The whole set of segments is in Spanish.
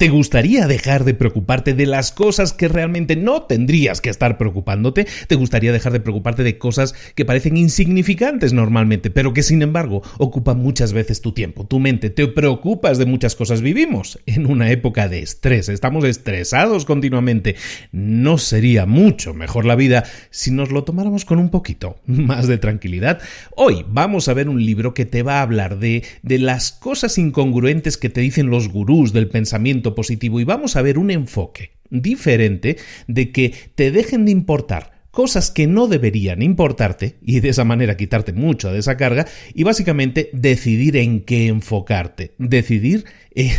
¿Te gustaría dejar de preocuparte de las cosas que realmente no tendrías que estar preocupándote? ¿Te gustaría dejar de preocuparte de cosas que parecen insignificantes normalmente, pero que sin embargo ocupan muchas veces tu tiempo, tu mente? ¿Te preocupas de muchas cosas? Vivimos en una época de estrés, estamos estresados continuamente. ¿No sería mucho mejor la vida si nos lo tomáramos con un poquito más de tranquilidad? Hoy vamos a ver un libro que te va a hablar de las cosas incongruentes que te dicen los gurús del pensamiento positivo, y vamos a ver un enfoque diferente de que te dejen de importar cosas que no deberían importarte y de esa manera quitarte mucho de esa carga y básicamente decidir en qué enfocarte, decidir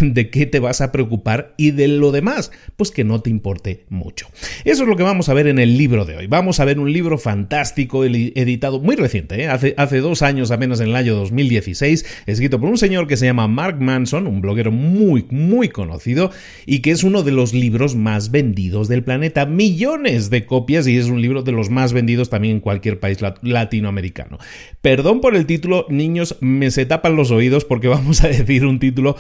de qué te vas a preocupar y de lo demás, pues que no te importe mucho. Eso es lo que vamos a ver en el libro de hoy. Vamos a ver un libro fantástico, editado muy reciente, hace 2 años apenas, en el año 2016, escrito por un señor que se llama Mark Manson, un bloguero muy conocido y que es uno de los libros más vendidos del planeta, millones de copias, y es un libro de los más vendidos también en cualquier país latinoamericano. Perdón por el título, niños, me se tapan los oídos porque vamos a decir un título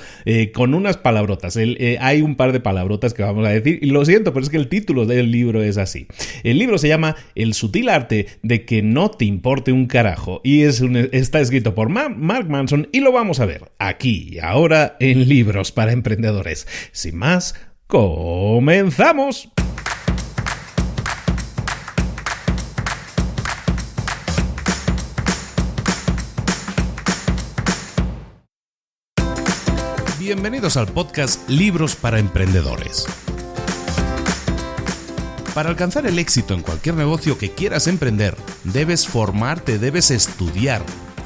con unas palabrotas. Hay un par de palabrotas que vamos a decir y lo siento, pero es que el título del libro es así. El libro se llama El sutil arte de que no te importe un carajo y está escrito por Mark Manson y lo vamos a ver aquí y ahora en Libros para Emprendedores. Sin más, ¡comenzamos! Bienvenidos al podcast Libros para Emprendedores. Para alcanzar el éxito en cualquier negocio que quieras emprender, debes formarte, debes estudiar,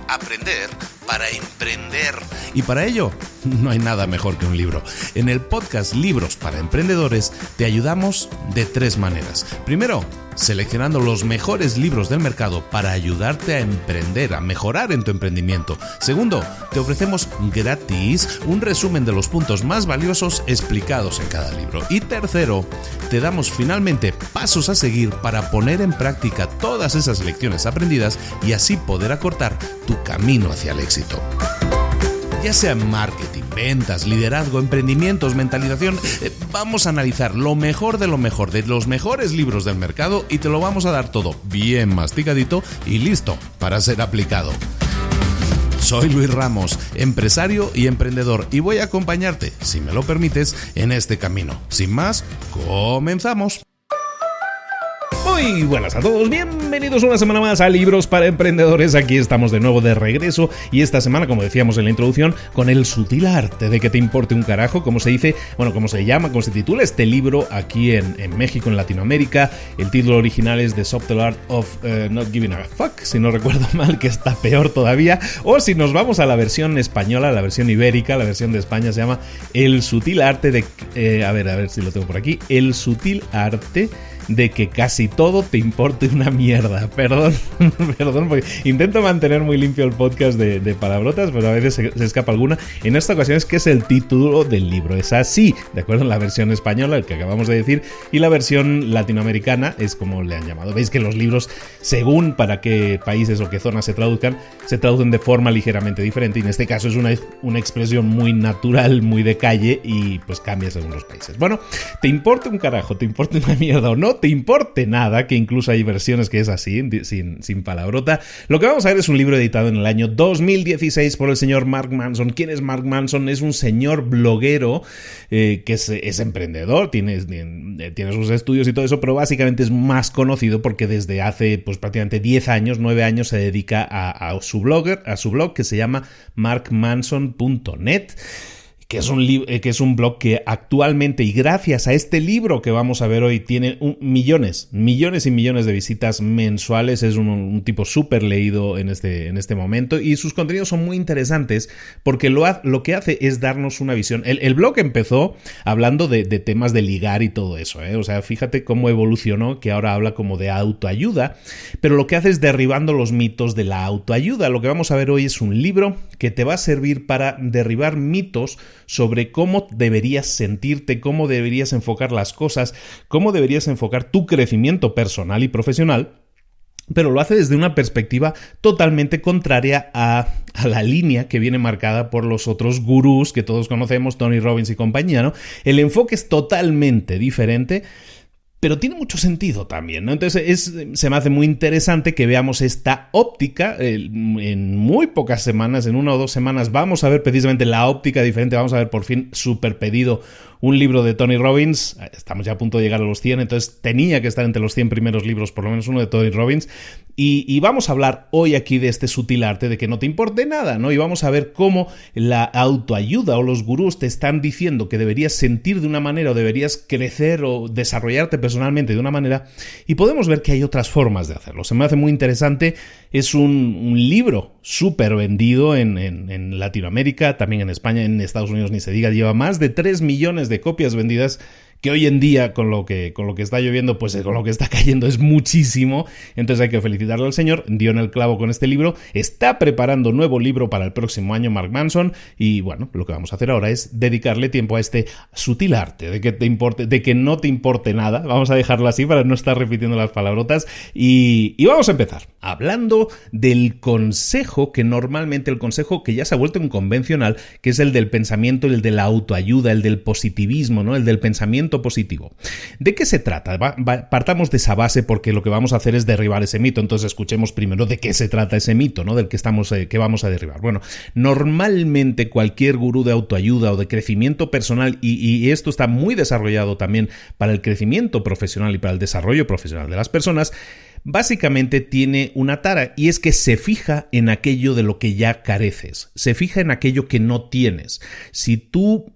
aprender para emprender. Y para ello, no hay nada mejor que un libro. En el podcast Libros para Emprendedores te ayudamos de 3 maneras. Primero, seleccionando los mejores libros del mercado para ayudarte a emprender, a mejorar en tu emprendimiento. Segundo, te ofrecemos gratis un resumen de los puntos más valiosos explicados en cada libro. Y tercero, te damos finalmente pasos a seguir para poner en práctica todas esas lecciones aprendidas y así poder acortar tu camino hacia el éxito. Ya sea marketing, ventas, liderazgo, emprendimientos, mentalización, vamos a analizar lo mejor de los mejores libros del mercado y te lo vamos a dar todo bien masticadito y listo para ser aplicado. Soy Luis Ramos, empresario y emprendedor, y voy a acompañarte, si me lo permites, en este camino. Sin más, comenzamos. Muy buenas a todos, bienvenidos una semana más a Libros para Emprendedores. Aquí estamos de nuevo de regreso y esta semana, como decíamos en la introducción, con el sutil arte de que te importe un carajo, como se dice, como se titula este libro aquí en México, en Latinoamérica. El título original es The Subtle Art of Not Giving a Fuck, si no recuerdo mal, que está peor todavía. O si nos vamos a la versión española, la versión ibérica, la versión de España, se llama El sutil arte de... a ver si lo tengo por aquí. El sutil arte de que casi todo te importe una mierda. Perdón, porque intento mantener muy limpio el podcast de palabrotas, pero a veces se escapa alguna. En esta ocasión es que es el título del libro, es así, ¿de acuerdo? La versión española, el que acabamos de decir, y la versión latinoamericana es como le han llamado. Veis que los libros, según para qué países o qué zonas se traducen de forma ligeramente diferente, y en este caso es una expresión muy natural, muy de calle, y pues cambia según los países. Bueno, te importe un carajo, te importe una mierda o no te importe nada, que incluso hay versiones que es así, sin palabrota. Lo que vamos a ver es un libro editado en el año 2016 por el señor Mark Manson. ¿Quién es Mark Manson? Es un señor bloguero que es emprendedor, tiene sus estudios y todo eso, pero básicamente es más conocido porque desde hace pues prácticamente 9 años se dedica a su blog que se llama markmanson.net. Que es un blog que actualmente, y gracias a este libro que vamos a ver hoy, tiene millones y millones de visitas mensuales. Es un tipo súper leído en este momento, y sus contenidos son muy interesantes porque lo que hace es darnos una visión. El blog empezó hablando de temas de ligar y todo eso, O sea, fíjate cómo evolucionó, que ahora habla como de autoayuda, pero lo que hace es derribando los mitos de la autoayuda. Lo que vamos a ver hoy es un libro que te va a servir para derribar mitos sobre cómo deberías sentirte, cómo deberías enfocar las cosas, cómo deberías enfocar tu crecimiento personal y profesional, pero lo hace desde una perspectiva totalmente contraria a a la línea que viene marcada por los otros gurús que todos conocemos, Tony Robbins y compañía, ¿no? El enfoque es totalmente diferente, pero tiene mucho sentido también, ¿no? Entonces se me hace muy interesante que veamos esta óptica en muy pocas semanas, en 1 o 2 semanas vamos a ver precisamente la óptica diferente, vamos a ver por fin súper pedido un libro de Tony Robbins. Estamos ya a punto de llegar a los 100, entonces tenía que estar entre los 100 primeros libros, por lo menos uno de Tony Robbins. Y vamos a hablar hoy aquí de este sutil arte de que no te importe nada, ¿no? Y vamos a ver cómo la autoayuda o los gurús te están diciendo que deberías sentir de una manera o deberías crecer o desarrollarte personalmente de una manera, y podemos ver que hay otras formas de hacerlo. Se me hace muy interesante. Es un libro súper vendido en Latinoamérica, también en España, en Estados Unidos ni se diga. Lleva más de 3 millones de copias vendidas, que hoy en día con lo que está lloviendo, pues con lo que está cayendo es muchísimo. Entonces hay que felicitarle al señor, dio en el clavo con este libro. Está preparando nuevo libro para el próximo año Mark Manson, y bueno, lo que vamos a hacer ahora es dedicarle tiempo a este sutil arte de que no te importe nada. Vamos a dejarlo así para no estar repitiendo las palabrotas, y vamos a empezar hablando del consejo que normalmente, el consejo que ya se ha vuelto un convencional, que es el del pensamiento, el de la autoayuda, el del positivismo, ¿no? El del pensamiento positivo. ¿De qué se trata? Partamos de esa base, porque lo que vamos a hacer es derribar ese mito. Entonces escuchemos primero de qué se trata ese mito, ¿no? Del que vamos a derribar. Bueno, normalmente cualquier gurú de autoayuda o de crecimiento personal, y esto está muy desarrollado también para el crecimiento profesional y para el desarrollo profesional de las personas, básicamente tiene una tara, y es que se fija en aquello de lo que ya careces, se fija en aquello que no tienes. Si tú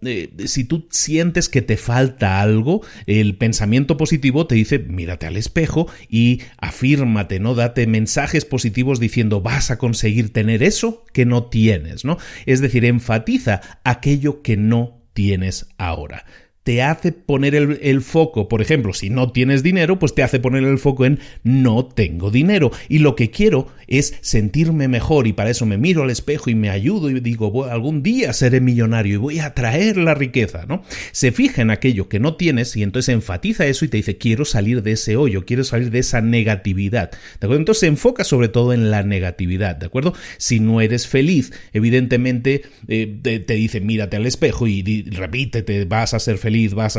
sientes que te falta algo, el pensamiento positivo te dice, mírate al espejo y afírmate, ¿no? Date mensajes positivos diciendo, vas a conseguir tener eso que no tienes, ¿no? Es decir, enfatiza aquello que no tienes ahora. Te hace poner el foco, por ejemplo, si no tienes dinero, pues te hace poner el foco en no tengo dinero, y lo que quiero es sentirme mejor, y para eso me miro al espejo y me ayudo y digo, algún día seré millonario y voy a atraer la riqueza, ¿no? Se fija en aquello que no tienes y entonces enfatiza eso y te dice, quiero salir de ese hoyo, quiero salir de esa negatividad, ¿de acuerdo? Entonces se enfoca sobre todo en la negatividad, ¿de acuerdo? Si no eres feliz, evidentemente te dice, mírate al espejo y repítete, vas a ser feliz, vas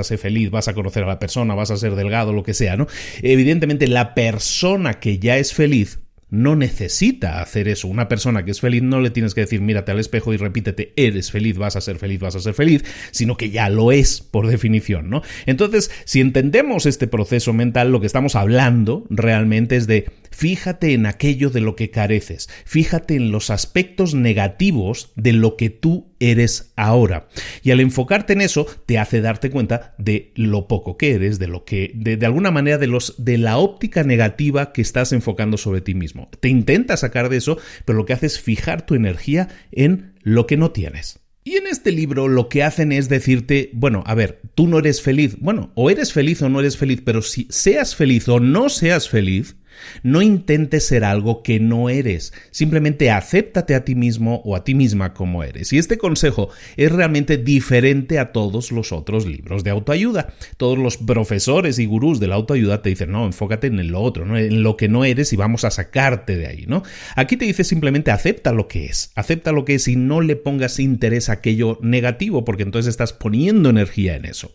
a conocer a la persona, vas a ser delgado, lo que sea, ¿no? Evidentemente la persona que ya es feliz no necesita hacer eso. Una persona que es feliz no le tienes que decir, mírate al espejo y repítete, eres feliz, vas a ser feliz, sino que ya lo es por definición, ¿no? Entonces, si entendemos este proceso mental, lo que estamos hablando realmente es de fíjate en aquello de lo que careces, fíjate en los aspectos negativos de lo que tú eres ahora. Y al enfocarte en eso, te hace darte cuenta de lo poco que eres, de alguna manera de la óptica negativa que estás enfocando sobre ti mismo. Te intentas sacar de eso, pero lo que haces es fijar tu energía en lo que no tienes. Y en este libro lo que hacen es decirte, bueno, a ver, tú no eres feliz. Bueno, o eres feliz o no eres feliz, pero si seas feliz o no seas feliz, no intentes ser algo que no eres. Simplemente acéptate a ti mismo o a ti misma como eres. Y este consejo es realmente diferente a todos los otros libros de autoayuda. Todos los profesores y gurús de la autoayuda te dicen, no, enfócate en lo otro, ¿no? En lo que no eres y vamos a sacarte de ahí, ¿no? Aquí te dice simplemente acepta lo que es y no le pongas interés a aquello negativo, porque entonces estás poniendo energía en eso.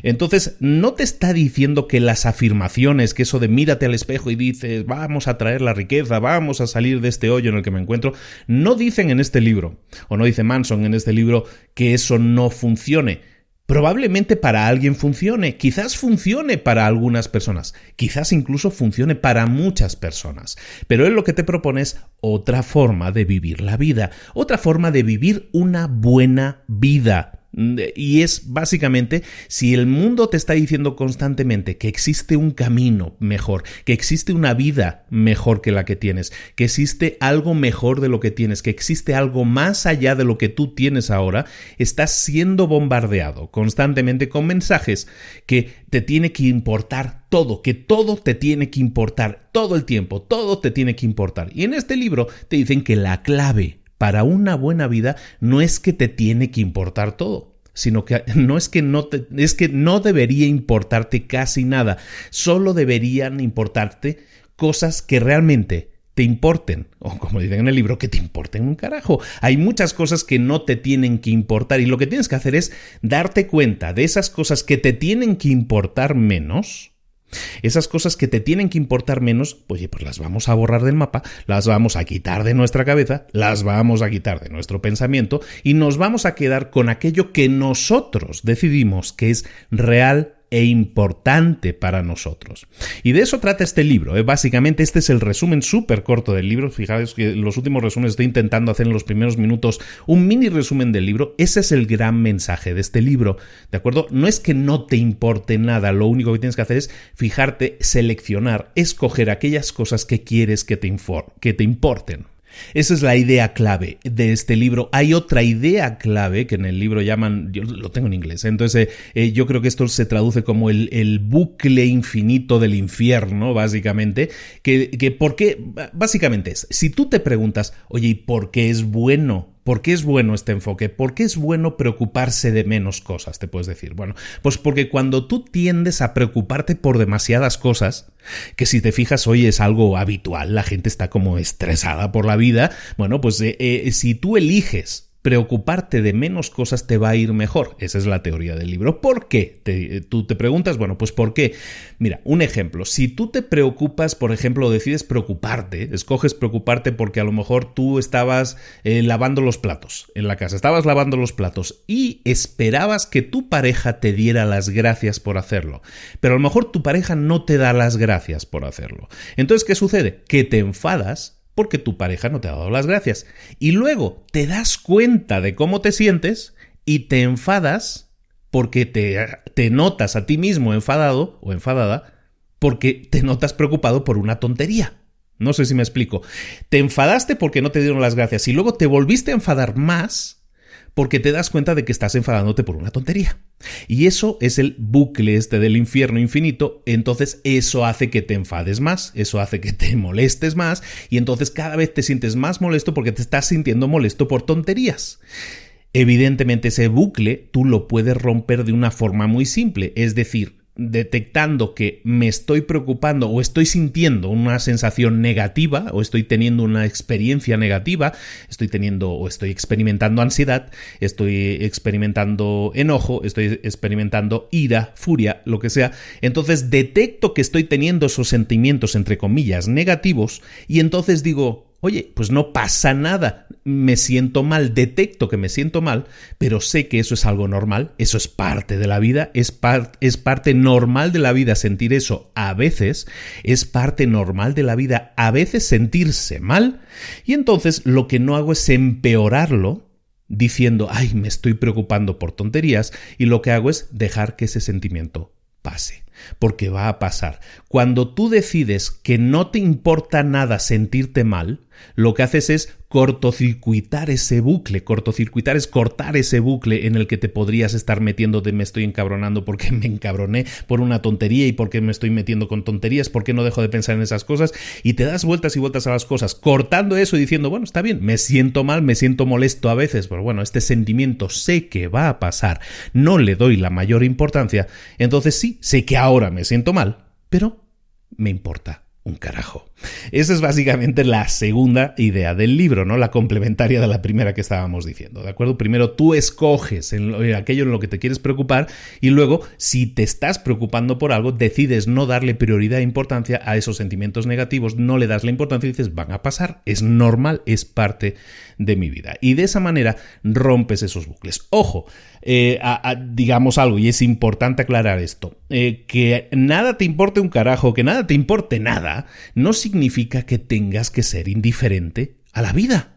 Entonces, no te está diciendo que las afirmaciones, que eso de mírate al espejo y dices, vamos a traer la riqueza, vamos a salir de este hoyo en el que me encuentro, no dicen en este libro, o no dice Manson en este libro, que eso no funcione. Probablemente para alguien funcione, quizás funcione para algunas personas, quizás incluso funcione para muchas personas, pero él lo que te propone es otra forma de vivir la vida, otra forma de vivir una buena vida. Y es básicamente, si el mundo te está diciendo constantemente que existe un camino mejor, que existe una vida mejor que la que tienes, que existe algo mejor de lo que tienes, que existe algo más allá de lo que tú tienes ahora, estás siendo bombardeado constantemente con mensajes que te tiene que importar todo, que todo te tiene que importar todo el tiempo, todo te tiene que importar. Y en este libro te dicen que la clave para una buena vida no es que te tiene que importar todo, sino que es que no debería importarte casi nada. Solo deberían importarte cosas que realmente te importen, o como dicen en el libro, que te importen un carajo. Hay muchas cosas que no te tienen que importar y lo que tienes que hacer es darte cuenta de esas cosas que te tienen que importar menos. Esas cosas que te tienen que importar menos, oye, pues las vamos a borrar del mapa, las vamos a quitar de nuestra cabeza, las vamos a quitar de nuestro pensamiento y nos vamos a quedar con aquello que nosotros decidimos que es real e importante para nosotros. Y de eso trata este libro. Básicamente este es el resumen súper corto del libro. Fijaos que en los últimos resúmenes estoy intentando hacer en los primeros minutos un mini resumen del libro. Ese es el gran mensaje de este libro, ¿de acuerdo? No es que no te importe nada, lo único que tienes que hacer es fijarte, seleccionar, escoger aquellas cosas que quieres que te importen. Esa es la idea clave de este libro. Hay otra idea clave que en el libro llaman, yo lo tengo en inglés, entonces yo creo que esto se traduce como el bucle infinito del infierno, básicamente, que ¿por qué? Básicamente es, si tú te preguntas, oye, ¿y por qué es bueno? ¿Por qué es bueno este enfoque? ¿Por qué es bueno preocuparse de menos cosas? Te puedes decir. Bueno, pues porque cuando tú tiendes a preocuparte por demasiadas cosas, que si te fijas hoy es algo habitual, la gente está como estresada por la vida, bueno, pues si tú eliges preocuparte de menos cosas te va a ir mejor. Esa es la teoría del libro. ¿Por qué? Tú te preguntas, bueno, pues ¿por qué? Mira, un ejemplo. Si tú te preocupas, por ejemplo, decides preocuparte, escoges preocuparte porque a lo mejor tú estabas lavando los platos en la casa, estabas lavando los platos y esperabas que tu pareja te diera las gracias por hacerlo, pero a lo mejor tu pareja no te da las gracias por hacerlo. Entonces, ¿qué sucede? Que te enfadas porque tu pareja no te ha dado las gracias. Y luego te das cuenta de cómo te sientes y te enfadas porque te notas a ti mismo enfadado o enfadada porque te notas preocupado por una tontería. No sé si me explico. Te enfadaste porque no te dieron las gracias y luego te volviste a enfadar más porque te das cuenta de que estás enfadándote por una tontería. Y eso es el bucle del infierno infinito, entonces eso hace que te enfades más, eso hace que te molestes más, y entonces cada vez te sientes más molesto porque te estás sintiendo molesto por tonterías. Evidentemente ese bucle tú lo puedes romper de una forma muy simple, es decir, detectando que me estoy preocupando o estoy sintiendo una sensación negativa o estoy teniendo una experiencia negativa, estoy experimentando ansiedad, estoy experimentando enojo, estoy experimentando ira, furia, lo que sea. Entonces detecto que estoy teniendo esos sentimientos entre comillas negativos y entonces digo, oye, pues no pasa nada, me siento mal, detecto que me siento mal, pero sé que eso es algo normal, eso es parte de la vida, es parte normal de la vida sentir eso a veces, es parte normal de la vida a veces sentirse mal, y entonces lo que no hago es empeorarlo diciendo, ay, me estoy preocupando por tonterías, y lo que hago es dejar que ese sentimiento pase, porque va a pasar. Cuando tú decides que no te importa nada sentirte mal, lo que haces es cortocircuitar ese bucle. Cortocircuitar es cortar ese bucle en el que te podrías estar metiendo de me estoy encabronando porque me encabroné por una tontería y porque me estoy metiendo con tonterías, porque no dejo de pensar en esas cosas y te das vueltas y vueltas a las cosas, cortando eso y diciendo, bueno, está bien, me siento mal, me siento molesto a veces, pero bueno, este sentimiento sé que va a pasar, no le doy la mayor importancia, entonces sí, sé que ahora me siento mal, pero me importa un carajo. Esa es básicamente la segunda idea del libro, ¿no? La complementaria de la primera que estábamos diciendo, ¿de acuerdo? Primero tú escoges aquello en lo que te quieres preocupar y luego, si te estás preocupando por algo, decides no darle prioridad e importancia a esos sentimientos negativos, no le das la importancia y dices, van a pasar, es normal, es parte de mi vida. Y de esa manera rompes esos bucles. Ojo, digamos algo, y es importante aclarar esto, que nada te importe un carajo, que nada te importe nada, no significa que tengas que ser indiferente a la vida.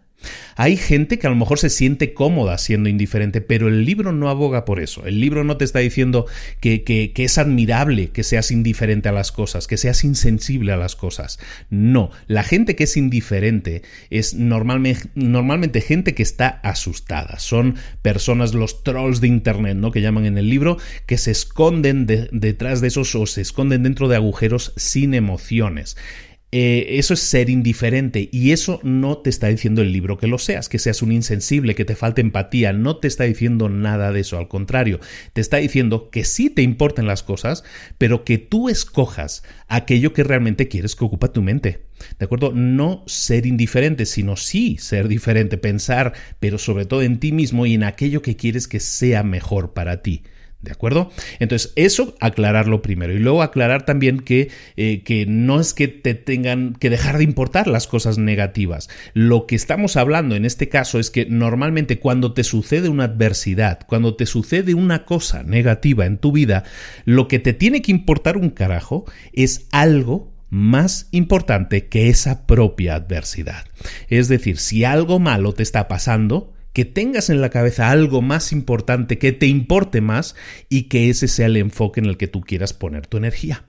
Hay gente que a lo mejor se siente cómoda siendo indiferente, pero el libro no aboga por eso. El libro no te está diciendo que es admirable que seas indiferente a las cosas, que seas insensible a las cosas. No, la gente que es indiferente es normalmente gente que está asustada. Son personas, los trolls de internet, ¿no? Que llaman en el libro, que se esconden detrás de esos o se esconden dentro de agujeros sin emociones. eso es ser indiferente, y eso no te está diciendo el libro que lo seas, que seas un insensible, que te falte empatía. No te está diciendo nada de eso, al contrario, te está diciendo que sí te importan las cosas, pero que tú escojas aquello que realmente quieres que ocupa tu mente. ¿De acuerdo? No ser indiferente, sino sí ser diferente, pensar, pero sobre todo en ti mismo y en aquello que quieres que sea mejor para ti. ¿De acuerdo? Entonces, eso aclararlo primero. Y luego aclarar también que no es que te tengan que dejar de importar las cosas negativas. Lo que estamos hablando en este caso es que normalmente cuando te sucede una adversidad, cuando te sucede una cosa negativa en tu vida, lo que te tiene que importar un carajo es algo más importante que esa propia adversidad. Es decir, si algo malo te está pasando, que tengas en la cabeza algo más importante, que te importe más, y que ese sea el enfoque en el que tú quieras poner tu energía.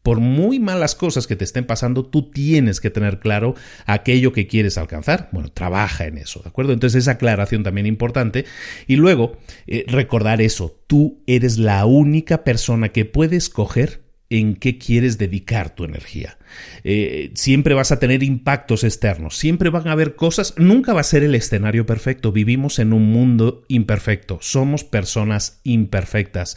Por muy malas cosas que te estén pasando, tú tienes que tener claro aquello que quieres alcanzar. Bueno, trabaja en eso, ¿de acuerdo? Entonces esa aclaración también importante. Y luego, recordar eso, tú eres la única persona que puede escoger en qué quieres dedicar tu energía. Siempre vas a tener impactos externos, siempre van a haber cosas, nunca va a ser el escenario perfecto. Vivimos en un mundo imperfecto, somos personas imperfectas.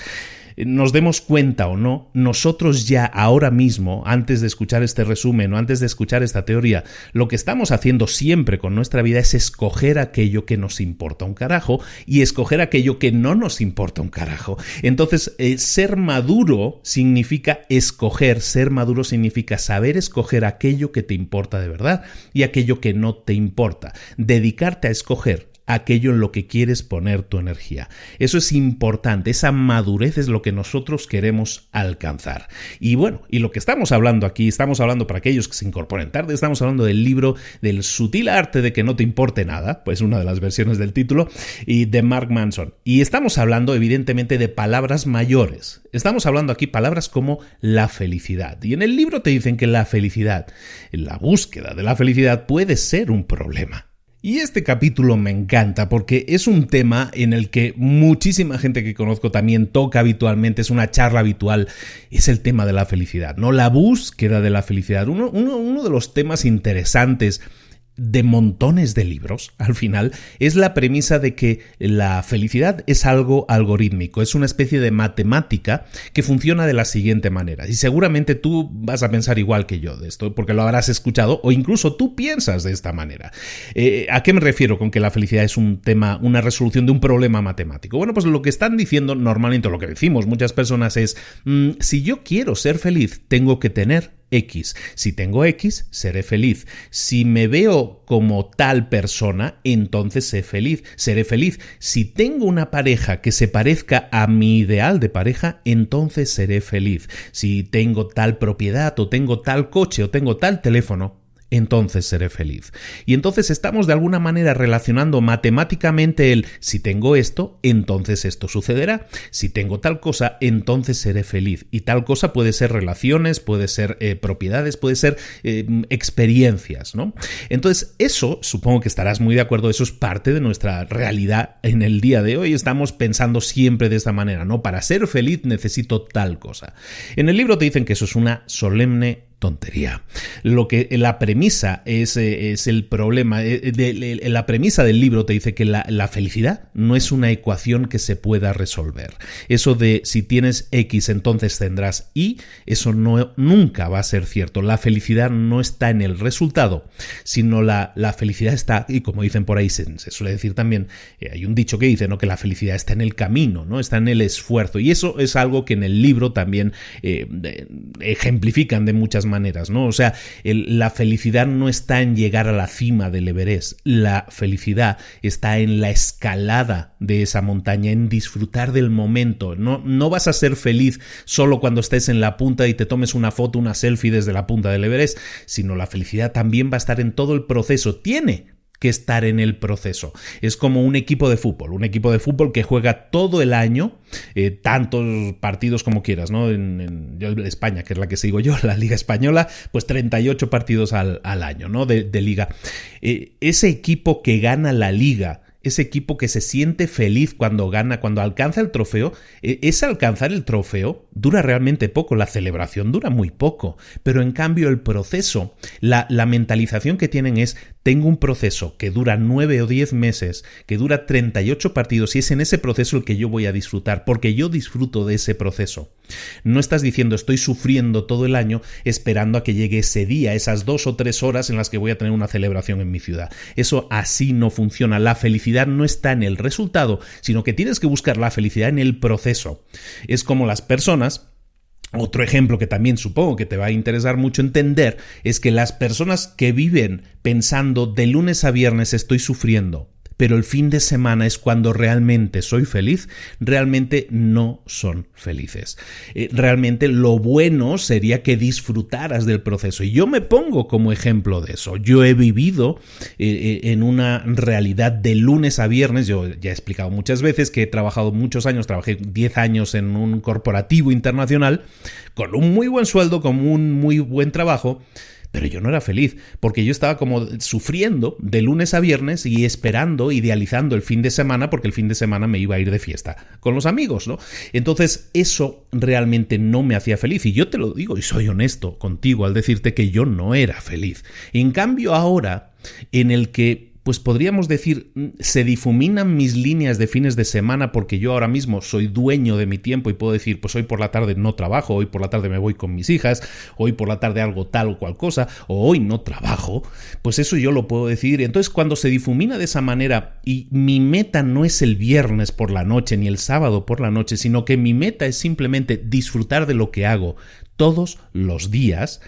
Nos demos cuenta o no, nosotros ya ahora mismo, antes de escuchar este resumen o antes de escuchar esta teoría, lo que estamos haciendo siempre con nuestra vida es escoger aquello que nos importa un carajo y escoger aquello que no nos importa un carajo. Entonces, ser maduro significa escoger, ser maduro significa saber escoger aquello que te importa de verdad y aquello que no te importa. Dedicarte a escoger aquello en lo que quieres poner tu energía. Eso es importante, esa madurez es lo que nosotros queremos alcanzar. Y bueno, y lo que estamos hablando aquí, estamos hablando para aquellos que se incorporen tarde, estamos hablando del libro del sutil arte de que no te importe nada, pues una de las versiones del título, y de Mark Manson. Y estamos hablando evidentemente de palabras mayores. Estamos hablando aquí palabras como la felicidad. Y en el libro te dicen que la felicidad, la búsqueda de la felicidad puede ser un problema. Y este capítulo me encanta porque es un tema en el que muchísima gente que conozco también toca habitualmente, es una charla habitual, es el tema de la felicidad, ¿no? La búsqueda de la felicidad. Uno de los temas interesantes de montones de libros, al final, es la premisa de que la felicidad es algo algorítmico, es una especie de matemática que funciona de la siguiente manera. Y seguramente tú vas a pensar igual que yo de esto, porque lo habrás escuchado o incluso tú piensas de esta manera. ¿A qué me refiero con que la felicidad es un tema, una resolución de un problema matemático? Bueno, pues lo que están diciendo normalmente, lo que decimos muchas personas es, si yo quiero ser feliz, tengo que tener X. Si tengo X, seré feliz. Si me veo como tal persona, entonces seré feliz. Si tengo una pareja que se parezca a mi ideal de pareja, entonces seré feliz. Si tengo tal propiedad o tengo tal coche o tengo tal teléfono, entonces seré feliz. Y entonces estamos de alguna manera relacionando matemáticamente el si tengo esto, entonces esto sucederá. Si tengo tal cosa, entonces seré feliz. Y tal cosa puede ser relaciones, puede ser propiedades, puede ser experiencias, ¿no? Entonces eso, supongo que estarás muy de acuerdo, eso es parte de nuestra realidad en el día de hoy. Estamos pensando siempre de esta manera, ¿no? Para ser feliz necesito tal cosa. En el libro te dicen que eso es una solemne tontería. Lo que la premisa es el problema. La premisa del libro te dice que la felicidad no es una ecuación que se pueda resolver. Eso de si tienes X entonces tendrás Y, eso nunca va a ser cierto. La felicidad no está en el resultado, sino la felicidad está, y como dicen por ahí, se suele decir también, hay un dicho que dice, ¿no?, que la felicidad está en el camino, ¿no? Está en el esfuerzo. Y eso es algo que en el libro también ejemplifican de muchas maneras, ¿no? O sea, la felicidad no está en llegar a la cima del Everest, la felicidad está en la escalada de esa montaña, en disfrutar del momento. No vas a ser feliz solo cuando estés en la punta y te tomes una foto, una selfie desde la punta del Everest, sino la felicidad también va a estar en todo el proceso. Tiene que estar en el proceso. Es como un equipo de fútbol que juega todo el año, tantos partidos como quieras, ¿no? En España, que es la que sigo yo, la Liga Española, pues 38 partidos al año, ¿no? De liga. Ese equipo que gana la liga ese equipo que se siente feliz cuando gana, cuando alcanza el trofeo, ese alcanzar el trofeo dura realmente poco, la celebración dura muy poco, pero en cambio el proceso, la mentalización que tienen es: tengo un proceso que dura 9 o 10 meses, que dura 38 partidos, y es en ese proceso el que yo voy a disfrutar, porque yo disfruto de ese proceso. No estás diciendo estoy sufriendo todo el año esperando a que llegue ese día, esas 2 o 3 horas en las que voy a tener una celebración en mi ciudad. Eso así no funciona. La felicidad no está en el resultado, sino que tienes que buscar la felicidad en el proceso. Es como las personas. Otro ejemplo que también supongo que te va a interesar mucho entender es que las personas que viven pensando de lunes a viernes estoy sufriendo, pero el fin de semana es cuando realmente soy feliz, realmente no son felices. Realmente lo bueno sería que disfrutaras del proceso. Y yo me pongo como ejemplo de eso. Yo he vivido en una realidad de lunes a viernes. Yo ya he explicado muchas veces que he trabajado muchos años, trabajé 10 años en un corporativo internacional con un muy buen sueldo, con un muy buen trabajo. Pero yo no era feliz, porque yo estaba como sufriendo de lunes a viernes y esperando, idealizando el fin de semana, porque el fin de semana me iba a ir de fiesta con los amigos, ¿no? Entonces eso realmente no me hacía feliz, y yo te lo digo y soy honesto contigo al decirte que yo no era feliz. En cambio ahora, en el que pues podríamos decir, se difuminan mis líneas de fines de semana, porque yo ahora mismo soy dueño de mi tiempo y puedo decir, pues hoy por la tarde no trabajo, hoy por la tarde me voy con mis hijas, hoy por la tarde hago tal o cual cosa, o hoy no trabajo, pues eso yo lo puedo decidir. Entonces cuando se difumina de esa manera y mi meta no es el viernes por la noche ni el sábado por la noche, sino que mi meta es simplemente disfrutar de lo que hago todos los días,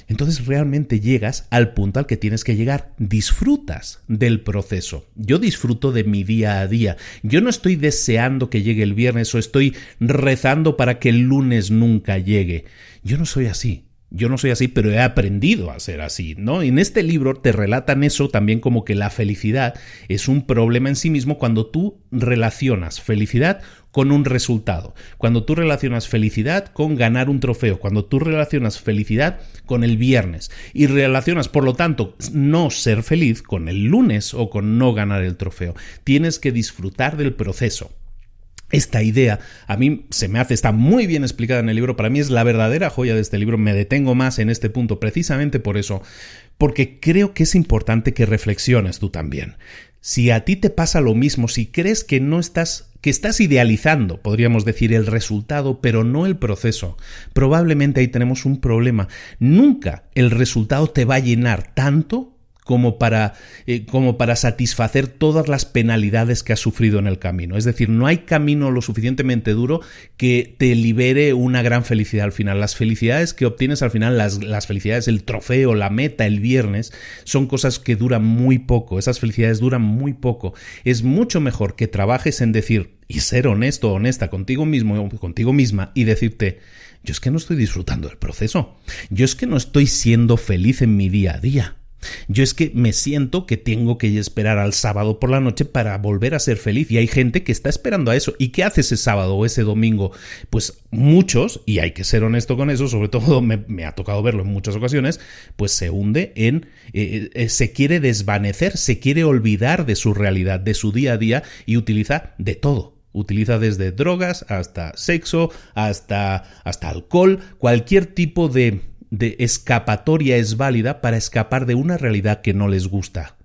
entonces realmente llegas al punto al que tienes que llegar. Disfrutas del proceso. Yo disfruto de mi día a día. Yo no estoy deseando que llegue el viernes o estoy rezando para que el lunes nunca llegue. Yo no soy así. Yo no soy así, pero he aprendido a ser así, ¿no? En este libro te relatan eso también, como que la felicidad es un problema en sí mismo cuando tú relacionas felicidad con un resultado, cuando tú relacionas felicidad con ganar un trofeo, cuando tú relacionas felicidad con el viernes y relacionas, por lo tanto, no ser feliz con el lunes o con no ganar el trofeo. Tienes que disfrutar del proceso. Esta idea a mí se me hace, está muy bien explicada en el libro, para mí es la verdadera joya de este libro. Me detengo más en este punto precisamente por eso, porque creo que es importante que reflexiones tú también. Si a ti te pasa lo mismo, si crees que estás idealizando, podríamos decir, el resultado, pero no el proceso, probablemente ahí tenemos un problema. Nunca el resultado te va a llenar tanto como para satisfacer todas las penalidades que has sufrido en el camino. Es decir, no hay camino lo suficientemente duro que te libere una gran felicidad al final. Las felicidades que obtienes al final, las felicidades, el trofeo, la meta, el viernes, son cosas que duran muy poco. Esas felicidades duran muy poco. Es mucho mejor que trabajes en decir y ser honesto o honesta contigo mismo o contigo misma y decirte: yo es que no estoy disfrutando del proceso. Yo es que no estoy siendo feliz en mi día a día. Yo es que me siento que tengo que esperar al sábado por la noche para volver a ser feliz, y hay gente que está esperando a eso. ¿Y qué hace ese sábado o ese domingo? Pues muchos, y hay que ser honesto con eso, sobre todo me ha tocado verlo en muchas ocasiones, pues se hunde se quiere desvanecer, se quiere olvidar de su realidad, de su día a día, y utiliza de todo. Utiliza desde drogas hasta sexo, hasta alcohol, cualquier tipo de escapatoria es válida para escapar de una realidad que no les gusta.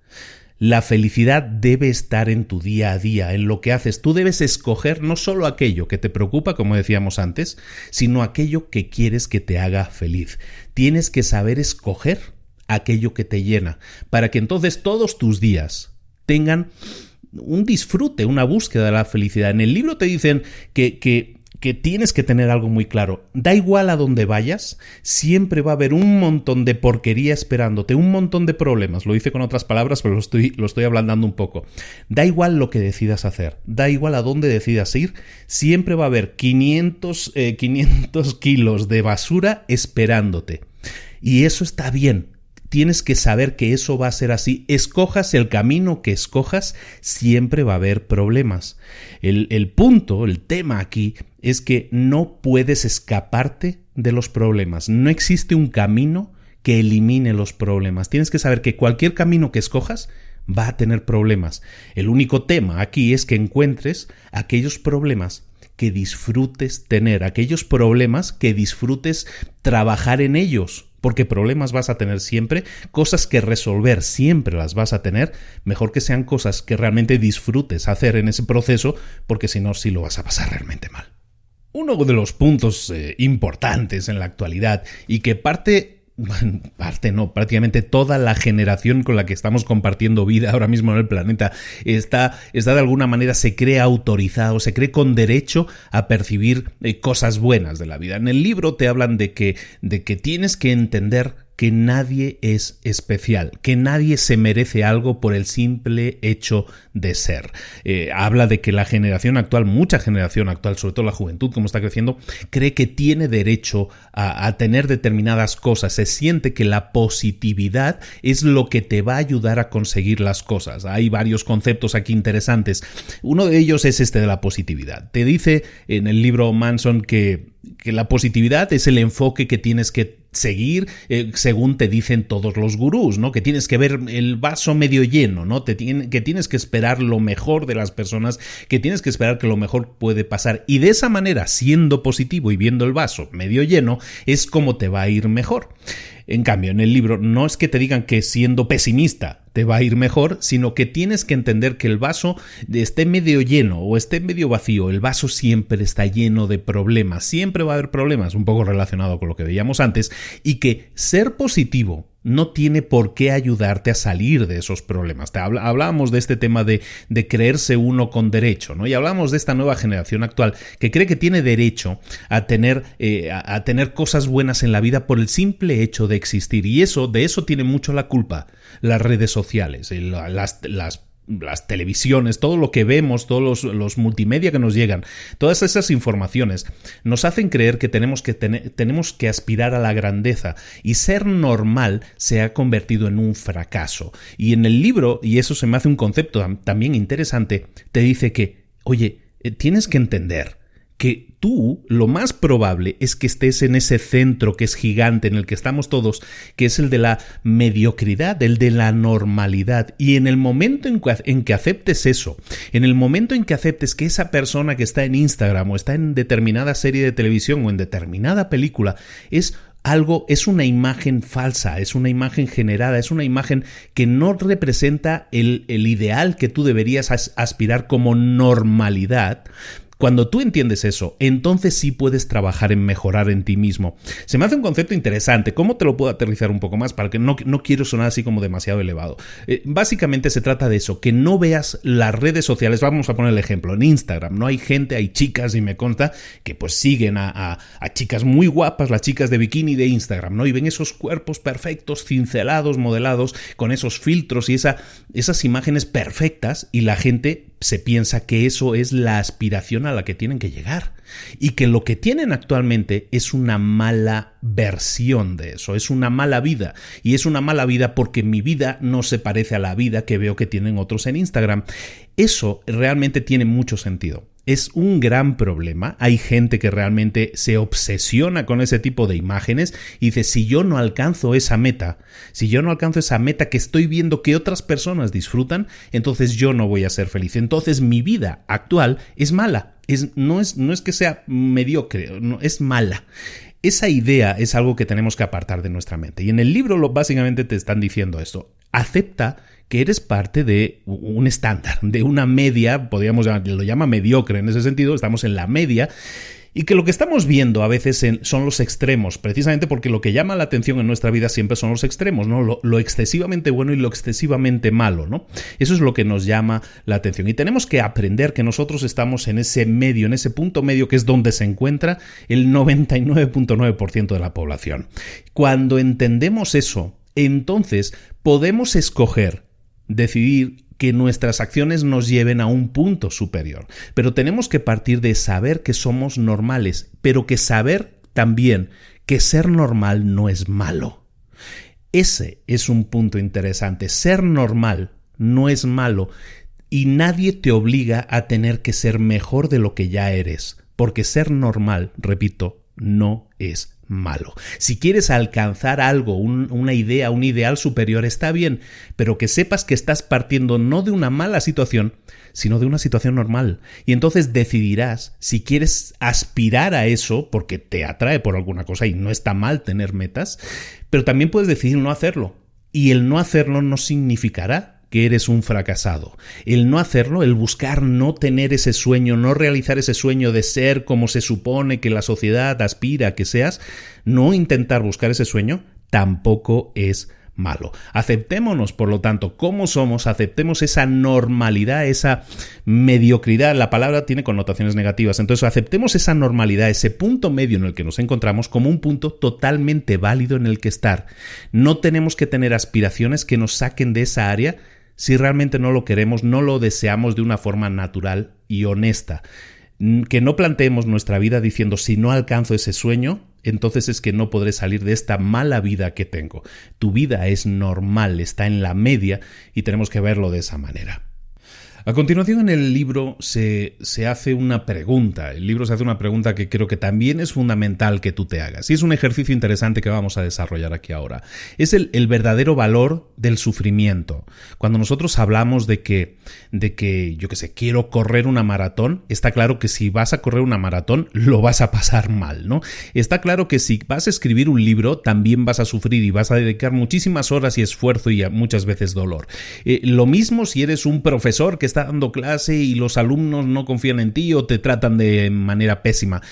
La felicidad debe estar en tu día a día, en lo que haces. Tú debes escoger no solo aquello que te preocupa, como decíamos antes, sino aquello que quieres que te haga feliz. Tienes que saber escoger aquello que te llena, para que entonces todos tus días tengan un disfrute, una búsqueda de la felicidad. En el libro te dicen que tienes que tener algo muy claro. Da igual a dónde vayas, siempre va a haber un montón de porquería esperándote, un montón de problemas. Lo hice con otras palabras, pero lo estoy ablandando un poco. Da igual lo que decidas hacer, da igual a dónde decidas ir, siempre va a haber 500 kilos de basura esperándote. Y eso está bien. Tienes que saber que eso va a ser así. Escojas el camino que escojas, siempre va a haber problemas. El punto, el tema aquí, es que no puedes escaparte de los problemas. No existe un camino que elimine los problemas. Tienes que saber que cualquier camino que escojas va a tener problemas. El único tema aquí es que encuentres aquellos problemas que disfrutes tener, aquellos problemas que disfrutes trabajar en ellos, porque problemas vas a tener siempre, cosas que resolver siempre las vas a tener, mejor que sean cosas que realmente disfrutes hacer en ese proceso, porque si no, sí lo vas a pasar realmente mal. Uno de los puntos importantes en la actualidad y que prácticamente toda la generación con la que estamos compartiendo vida ahora mismo en el planeta está de alguna manera, se cree autorizado, se cree con derecho a percibir cosas buenas de la vida. En el libro te hablan de que tienes que entender que nadie es especial, que nadie se merece algo por el simple hecho de ser. Habla de que la generación actual, mucha generación actual, sobre todo la juventud, como está creciendo, cree que tiene derecho a tener determinadas cosas. Se siente que la positividad es lo que te va a ayudar a conseguir las cosas. Hay varios conceptos aquí interesantes. Uno de ellos es este de la positividad. Te dice en el libro Manson que la positividad es el enfoque que tienes que seguir según te dicen todos los gurús, ¿no? Que tienes que ver el vaso medio lleno, ¿no? Que tienes que esperar lo mejor de las personas, que tienes que esperar que lo mejor puede pasar. Y de esa manera, siendo positivo y viendo el vaso medio lleno, es como te va a ir mejor. En cambio, en el libro no es que te digan que siendo pesimista te va a ir mejor, sino que tienes que entender que el vaso esté medio lleno o esté medio vacío, el vaso siempre está lleno de problemas, siempre va a haber problemas, un poco relacionado con lo que veíamos antes, y que ser positivo no tiene por qué ayudarte a salir de esos problemas. Hablábamos de este tema de creerse uno con derecho, ¿no? Y hablamos de esta nueva generación actual que cree que tiene derecho a tener cosas buenas en la vida por el simple hecho de existir. Y de eso tiene mucho la culpa las redes sociales, las televisiones, todo lo que vemos, todos los multimedia que nos llegan, todas esas informaciones nos hacen creer que tenemos que aspirar a la grandeza, y ser normal se ha convertido en un fracaso. Y en el libro, y eso se me hace un concepto también interesante, te dice que, oye, tienes que entender que tú lo más probable es que estés en ese centro que es gigante en el que estamos todos, que es el de la mediocridad, el de la normalidad. Y en el momento en que aceptes eso, en el momento en que aceptes que esa persona que está en Instagram o está en determinada serie de televisión o en determinada película es una imagen falsa, es una imagen generada, es una imagen que no representa el ideal que tú deberías aspirar como normalidad. Cuando tú entiendes eso, entonces sí puedes trabajar en mejorar en ti mismo. Se me hace un concepto interesante. ¿Cómo te lo puedo aterrizar un poco más? Para que no quiero sonar así como demasiado elevado. Básicamente se trata de eso, que no veas las redes sociales. Vamos a poner el ejemplo. En Instagram, ¿no? Hay chicas, y me consta, que pues siguen a chicas muy guapas, las chicas de bikini de Instagram, ¿no? Y ven esos cuerpos perfectos, cincelados, modelados, con esos filtros y esas imágenes perfectas, y la gente se piensa que eso es la aspiración a la que tienen que llegar, y que lo que tienen actualmente es una mala versión de eso, es una mala vida, y es una mala vida porque mi vida no se parece a la vida que veo que tienen otros en Instagram. Eso realmente tiene mucho sentido. Es un gran problema. Hay gente que realmente se obsesiona con ese tipo de imágenes y dice, si yo no alcanzo esa meta que estoy viendo que otras personas disfrutan, entonces yo no voy a ser feliz. Entonces mi vida actual es mala. No es que sea mediocre, no, es mala. Esa idea es algo que tenemos que apartar de nuestra mente. Y en el libro básicamente te están diciendo esto. Acepta que eres parte de un estándar, de una media, lo llama mediocre en ese sentido, estamos en la media, y que lo que estamos viendo a veces son los extremos, precisamente porque lo que llama la atención en nuestra vida siempre son los extremos, ¿no? Lo excesivamente bueno y lo excesivamente malo, ¿no? Eso es lo que nos llama la atención, y tenemos que aprender que nosotros estamos en ese medio, en ese punto medio que es donde se encuentra el 99.9% de la población. Cuando entendemos eso, entonces podemos decidir que nuestras acciones nos lleven a un punto superior. Pero tenemos que partir de saber que somos normales, pero que saber también que ser normal no es malo. Ese es un punto interesante. Ser normal no es malo, y nadie te obliga a tener que ser mejor de lo que ya eres, porque ser normal, repito, no es malo. Si quieres alcanzar algo, una idea, un ideal superior, está bien, pero que sepas que estás partiendo no de una mala situación, sino de una situación normal. Y entonces decidirás si quieres aspirar a eso, porque te atrae por alguna cosa y no está mal tener metas, pero también puedes decidir no hacerlo. Y el no hacerlo no significará que eres un fracasado. El no hacerlo, el buscar no tener ese sueño, no realizar ese sueño de ser como se supone que la sociedad aspira a que seas, no intentar buscar ese sueño, tampoco es malo. Aceptémonos, por lo tanto, como somos, aceptemos esa normalidad, esa mediocridad. La palabra tiene connotaciones negativas, entonces aceptemos esa normalidad, ese punto medio en el que nos encontramos como un punto totalmente válido en el que estar. No tenemos que tener aspiraciones que nos saquen de esa área si realmente no lo queremos, no lo deseamos de una forma natural y honesta. Que no planteemos nuestra vida diciendo si no alcanzo ese sueño, entonces es que no podré salir de esta mala vida que tengo. Tu vida es normal, está en la media y tenemos que verlo de esa manera. A continuación en el libro se hace una pregunta. El libro se hace una pregunta que creo que también es fundamental que tú te hagas. Y es un ejercicio interesante que vamos a desarrollar aquí ahora. Es el verdadero valor del sufrimiento. Cuando nosotros hablamos de que yo qué sé, quiero correr una maratón, está claro que si vas a correr una maratón lo vas a pasar mal, ¿no? Está claro que si vas a escribir un libro también vas a sufrir y vas a dedicar muchísimas horas y esfuerzo y muchas veces dolor. Lo mismo si eres un profesor que está dando clase y los alumnos no confían en ti o te tratan de manera pésima.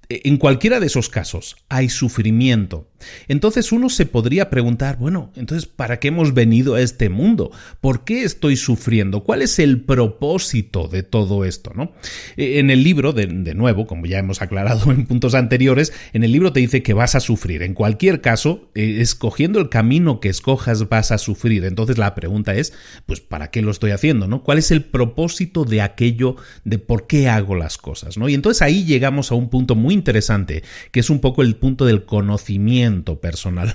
En cualquiera de esos casos hay sufrimiento. Entonces uno se podría preguntar, bueno, entonces ¿para qué hemos venido a este mundo? ¿Por qué estoy sufriendo? ¿Cuál es el propósito de todo esto, ¿no? En el libro, de nuevo, como ya hemos aclarado en puntos anteriores, en el libro te dice que vas a sufrir. En cualquier caso, escogiendo el camino que escojas vas a sufrir. Entonces la pregunta es, pues ¿para qué lo estoy haciendo, no? ¿Cuál es el propósito de aquello, de por qué hago las cosas, ¿no? Y entonces ahí llegamos a un punto muy interesante, que es un poco el punto del conocimiento personal.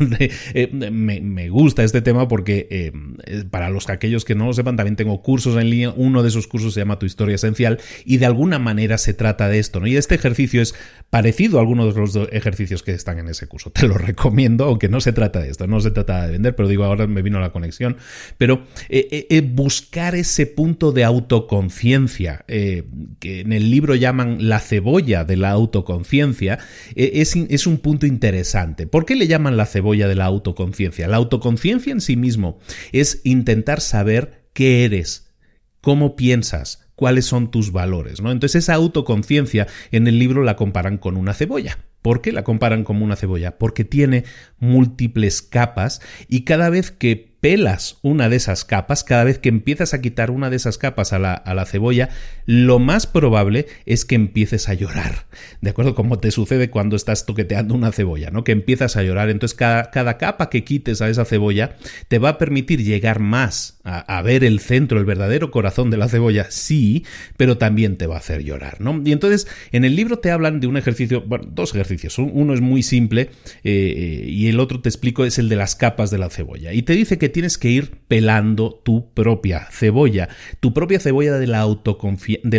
Me gusta este tema porque para aquellos que no lo sepan, también tengo cursos en línea. Uno de esos cursos se llama Tu Historia Esencial y de alguna manera se trata de esto, ¿no? Y este ejercicio es parecido a algunos de los ejercicios que están en ese curso. Te lo recomiendo, aunque no se trata de esto, no se trata de vender, pero digo, ahora me vino la conexión. Pero buscar ese punto de autoconciencia, que en el libro llaman la cebolla de la autoconciencia, es un punto interesante. ¿Por qué le llaman la cebolla de la autoconciencia? La autoconciencia en sí mismo es intentar saber qué eres, cómo piensas, cuáles son tus valores, ¿no? Entonces esa autoconciencia en el libro la comparan con una cebolla. ¿Por qué la comparan como una cebolla? Porque tiene múltiples capas y cada vez que pelas una de esas capas, cada vez que empiezas a quitar una de esas capas a la cebolla, lo más probable es que empieces a llorar, ¿de acuerdo? Como te sucede cuando estás toqueteando una cebolla, ¿no? Que empiezas a llorar. Entonces cada capa que quites a esa cebolla te va a permitir llegar más a ver el centro, el verdadero corazón de la cebolla, sí, pero también te va a hacer llorar, ¿no? Y entonces en el libro te hablan de un ejercicio, bueno, dos ejercicios. Uno es muy simple y el otro te explico es el de las capas de la cebolla. Y te dice que tienes que ir pelando tu propia cebolla del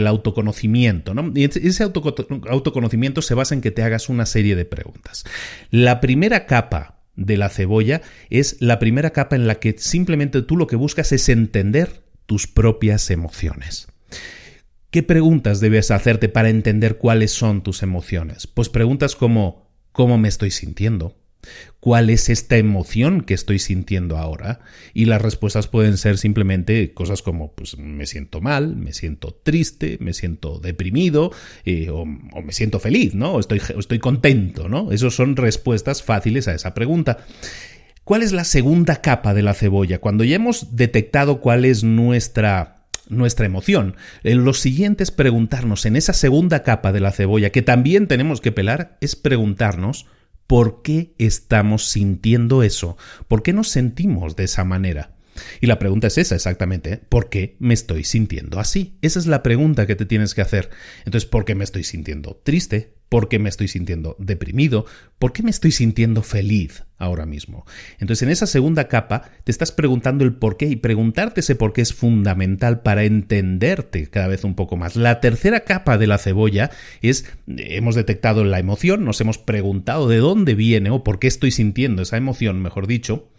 autoconocimiento, ¿no? Y ese autoconocimiento se basa en que te hagas una serie de preguntas. La primera capa de la cebolla es la primera capa en la que simplemente tú lo que buscas es entender tus propias emociones. ¿Qué preguntas debes hacerte para entender cuáles son tus emociones? Pues preguntas como ¿cómo me estoy sintiendo? ¿Cuál es esta emoción que estoy sintiendo ahora? Y las respuestas pueden ser simplemente cosas como pues me siento mal, me siento triste, me siento deprimido o me siento feliz, ¿no? O estoy contento, ¿no? Esas son respuestas fáciles a esa pregunta. ¿Cuál es la segunda capa de la cebolla? Cuando ya hemos detectado cuál es nuestra emoción, lo siguiente es preguntarnos en esa segunda capa de la cebolla, que también tenemos que pelar, es preguntarnos ¿por qué estamos sintiendo eso? ¿Por qué nos sentimos de esa manera? Y la pregunta es esa exactamente, ¿eh? ¿Por qué me estoy sintiendo así? Esa es la pregunta que te tienes que hacer. Entonces, ¿por qué me estoy sintiendo triste? ¿Por qué me estoy sintiendo deprimido? ¿Por qué me estoy sintiendo feliz ahora mismo? Entonces, en esa segunda capa te estás preguntando el por qué, y preguntarte ese por qué es fundamental para entenderte cada vez un poco más. La tercera capa de la cebolla es, hemos detectado la emoción, nos hemos preguntado de dónde viene o por qué estoy sintiendo esa emoción, mejor dicho.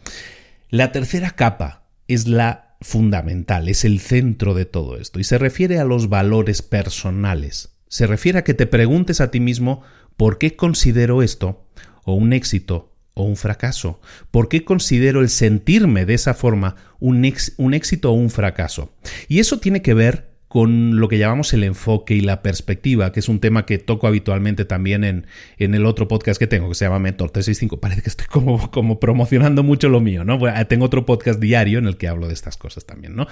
La tercera capa es la fundamental, es el centro de todo esto y se refiere a los valores personales. Se refiere a que te preguntes a ti mismo ¿por qué considero esto o un éxito o un fracaso? ¿Por qué considero el sentirme de esa forma un éxito o un fracaso? Y eso tiene que ver con lo que llamamos el enfoque y la perspectiva, que es un tema que toco habitualmente también en el otro podcast que tengo, que se llama Mentor 365. Parece que estoy como promocionando mucho lo mío, ¿no? Bueno, tengo otro podcast diario en el que hablo de estas cosas también, ¿no?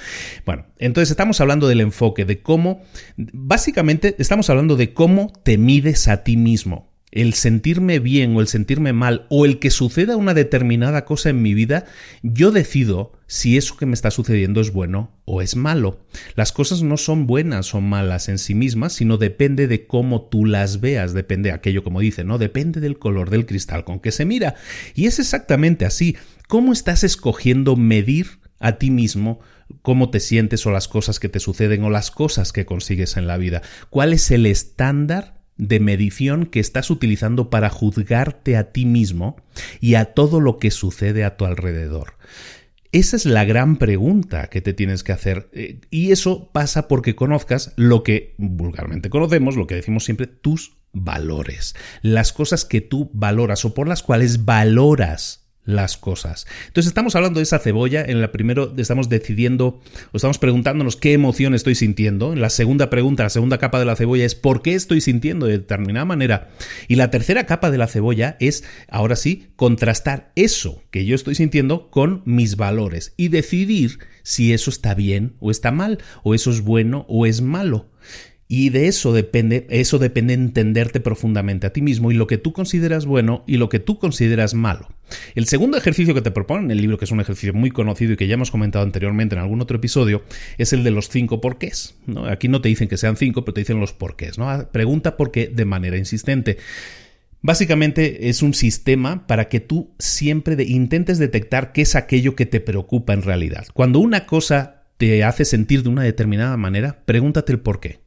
Bueno, entonces estamos hablando del enfoque, de cómo, básicamente estamos hablando de cómo te mides a ti mismo. El sentirme bien o el sentirme mal o el que suceda una determinada cosa en mi vida, yo decido si eso que me está sucediendo es bueno o es malo. Las cosas no son buenas o malas en sí mismas, sino depende de cómo tú las veas, depende de aquello como dice, ¿no? Depende del color del cristal con que se mira. Y es exactamente así. ¿Cómo estás escogiendo medir a ti mismo cómo te sientes o las cosas que te suceden o las cosas que consigues en la vida? ¿Cuál es el estándar de medición que estás utilizando para juzgarte a ti mismo y a todo lo que sucede a tu alrededor? Esa es la gran pregunta que te tienes que hacer, y eso pasa porque conozcas lo que vulgarmente conocemos, lo que decimos siempre, tus valores, las cosas que tú valoras o por las cuales valoras las cosas. Entonces estamos hablando de esa cebolla. En la primera estamos decidiendo o estamos preguntándonos qué emoción estoy sintiendo. En la segunda pregunta, la segunda capa de la cebolla es por qué estoy sintiendo de determinada manera. Y la tercera capa de la cebolla es, ahora sí, contrastar eso que yo estoy sintiendo con mis valores y decidir si eso está bien o está mal, o eso es bueno o es malo. Y de eso depende entenderte profundamente a ti mismo y lo que tú consideras bueno y lo que tú consideras malo. El segundo ejercicio que te proponen en el libro, que es un ejercicio muy conocido y que ya hemos comentado anteriormente en algún otro episodio, es el de los 5 porqués, ¿no? Aquí no te dicen que sean 5, pero te dicen los porqués, ¿no? Pregunta por qué de manera insistente. Básicamente es un sistema para que tú siempre intentes detectar qué es aquello que te preocupa en realidad. Cuando una cosa te hace sentir de una determinada manera, pregúntate el por qué.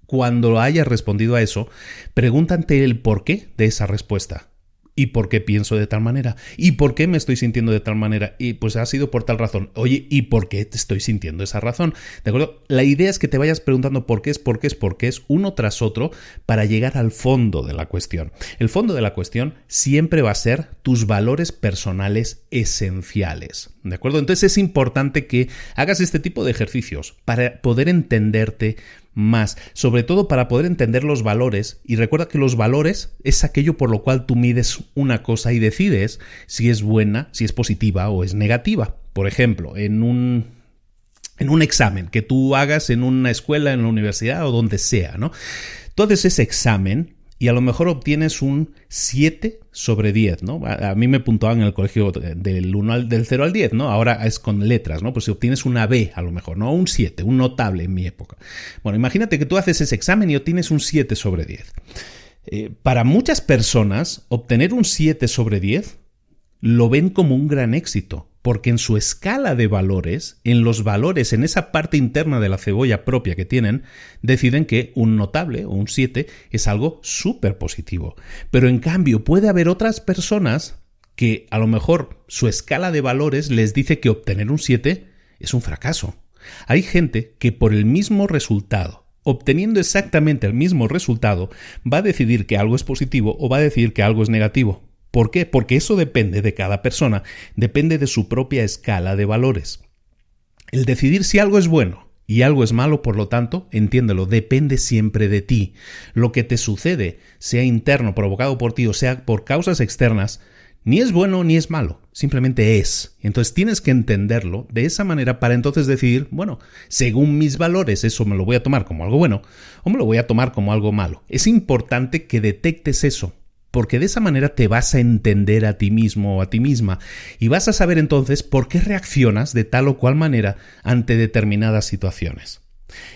Cuando hayas respondido a eso, pregúntate el porqué de esa respuesta. ¿Y por qué pienso de tal manera? ¿Y por qué me estoy sintiendo de tal manera? Y pues ha sido por tal razón. Oye, ¿y por qué te estoy sintiendo esa razón? ¿De acuerdo? La idea es que te vayas preguntando por qué es uno tras otro para llegar al fondo de la cuestión. El fondo de la cuestión siempre va a ser tus valores personales esenciales. ¿De acuerdo? Entonces es importante que hagas este tipo de ejercicios para poder entenderte más, sobre todo para poder entender los valores. Y recuerda que los valores es aquello por lo cual tú mides una cosa y decides si es buena, si es positiva o es negativa. Por ejemplo, en un examen que tú hagas en una escuela, en la universidad o donde sea, ¿no? Tú haces ese examen y a lo mejor obtienes un 7 sobre 10, ¿no? A mí me puntuaban en el colegio del 0 al 10, ¿no? Ahora es con letras, ¿no? Pues si obtienes una B, a lo mejor, ¿no? Un 7, un notable en mi época. Bueno, imagínate que tú haces ese examen y obtienes un 7 sobre 10. Para muchas personas, obtener un 7 sobre 10 lo ven como un gran éxito, porque en su escala de valores, en los valores, en esa parte interna de la cebolla propia que tienen, deciden que un notable o un 7 es algo súper positivo. Pero en cambio puede haber otras personas que a lo mejor su escala de valores les dice que obtener un 7 es un fracaso. Hay gente que por el mismo resultado, obteniendo exactamente el mismo resultado, va a decidir que algo es positivo o va a decidir que algo es negativo. ¿Por qué? Porque eso depende de cada persona, depende de su propia escala de valores. El decidir si algo es bueno y algo es malo, por lo tanto, entiéndelo, depende siempre de ti. Lo que te sucede, sea interno, provocado por ti o sea por causas externas, ni es bueno ni es malo, simplemente es. Entonces tienes que entenderlo de esa manera para entonces decidir, bueno, según mis valores, eso me lo voy a tomar como algo bueno o me lo voy a tomar como algo malo. Es importante que detectes eso. porque de esa manera te vas a entender a ti mismo o a ti misma y vas a saber entonces por qué reaccionas de tal o cual manera ante determinadas situaciones.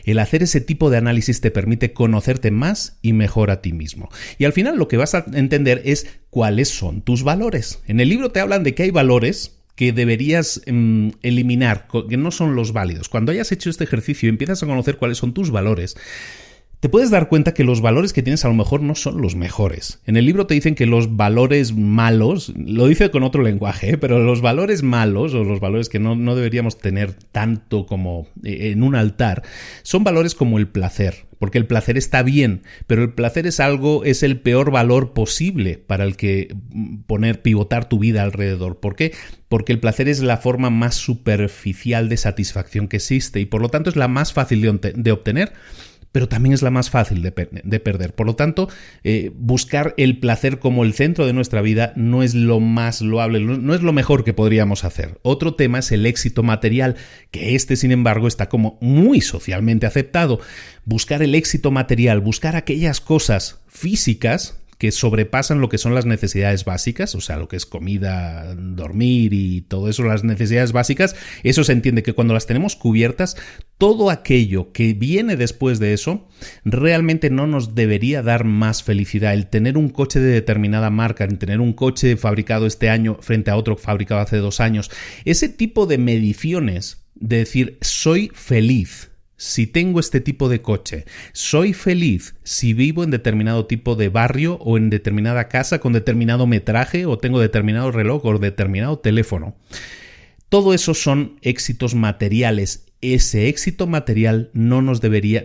El hacer ese tipo de análisis te permite conocerte más y mejor a ti mismo. Y al final lo que vas a entender es cuáles son tus valores. En el libro te hablan de que hay valores que deberías eliminar, que no son los válidos. Cuando hayas hecho este ejercicio y empiezas a conocer cuáles son tus valores, te puedes dar cuenta que los valores que tienes a lo mejor no son los mejores. En el libro te dicen que los valores malos, lo dice con otro lenguaje, pero los valores malos o los valores que no deberíamos tener tanto como en un altar, son valores como el placer. Porque el placer está bien, pero el placer es el peor valor posible para el que pivotar tu vida alrededor. ¿Por qué? Porque el placer es la forma más superficial de satisfacción que existe y por lo tanto es la más fácil de obtener, pero también es la más fácil de perder. Por lo tanto, buscar el placer como el centro de nuestra vida no es lo más loable, no es lo mejor que podríamos hacer. Otro tema es el éxito material, que sin embargo, está como muy socialmente aceptado. Buscar el éxito material, buscar aquellas cosas físicas que sobrepasan lo que son las necesidades básicas, o sea, lo que es comida, dormir y todo eso, las necesidades básicas, eso se entiende que cuando las tenemos cubiertas, todo aquello que viene después de eso realmente no nos debería dar más felicidad. El tener un coche de determinada marca, el tener un coche fabricado este año frente a otro fabricado hace 2 años, ese tipo de mediciones de decir soy feliz si tengo este tipo de coche, soy feliz si vivo en determinado tipo de barrio o en determinada casa con determinado metraje o tengo determinado reloj o determinado teléfono. Todo eso son éxitos materiales. Ese éxito material no debería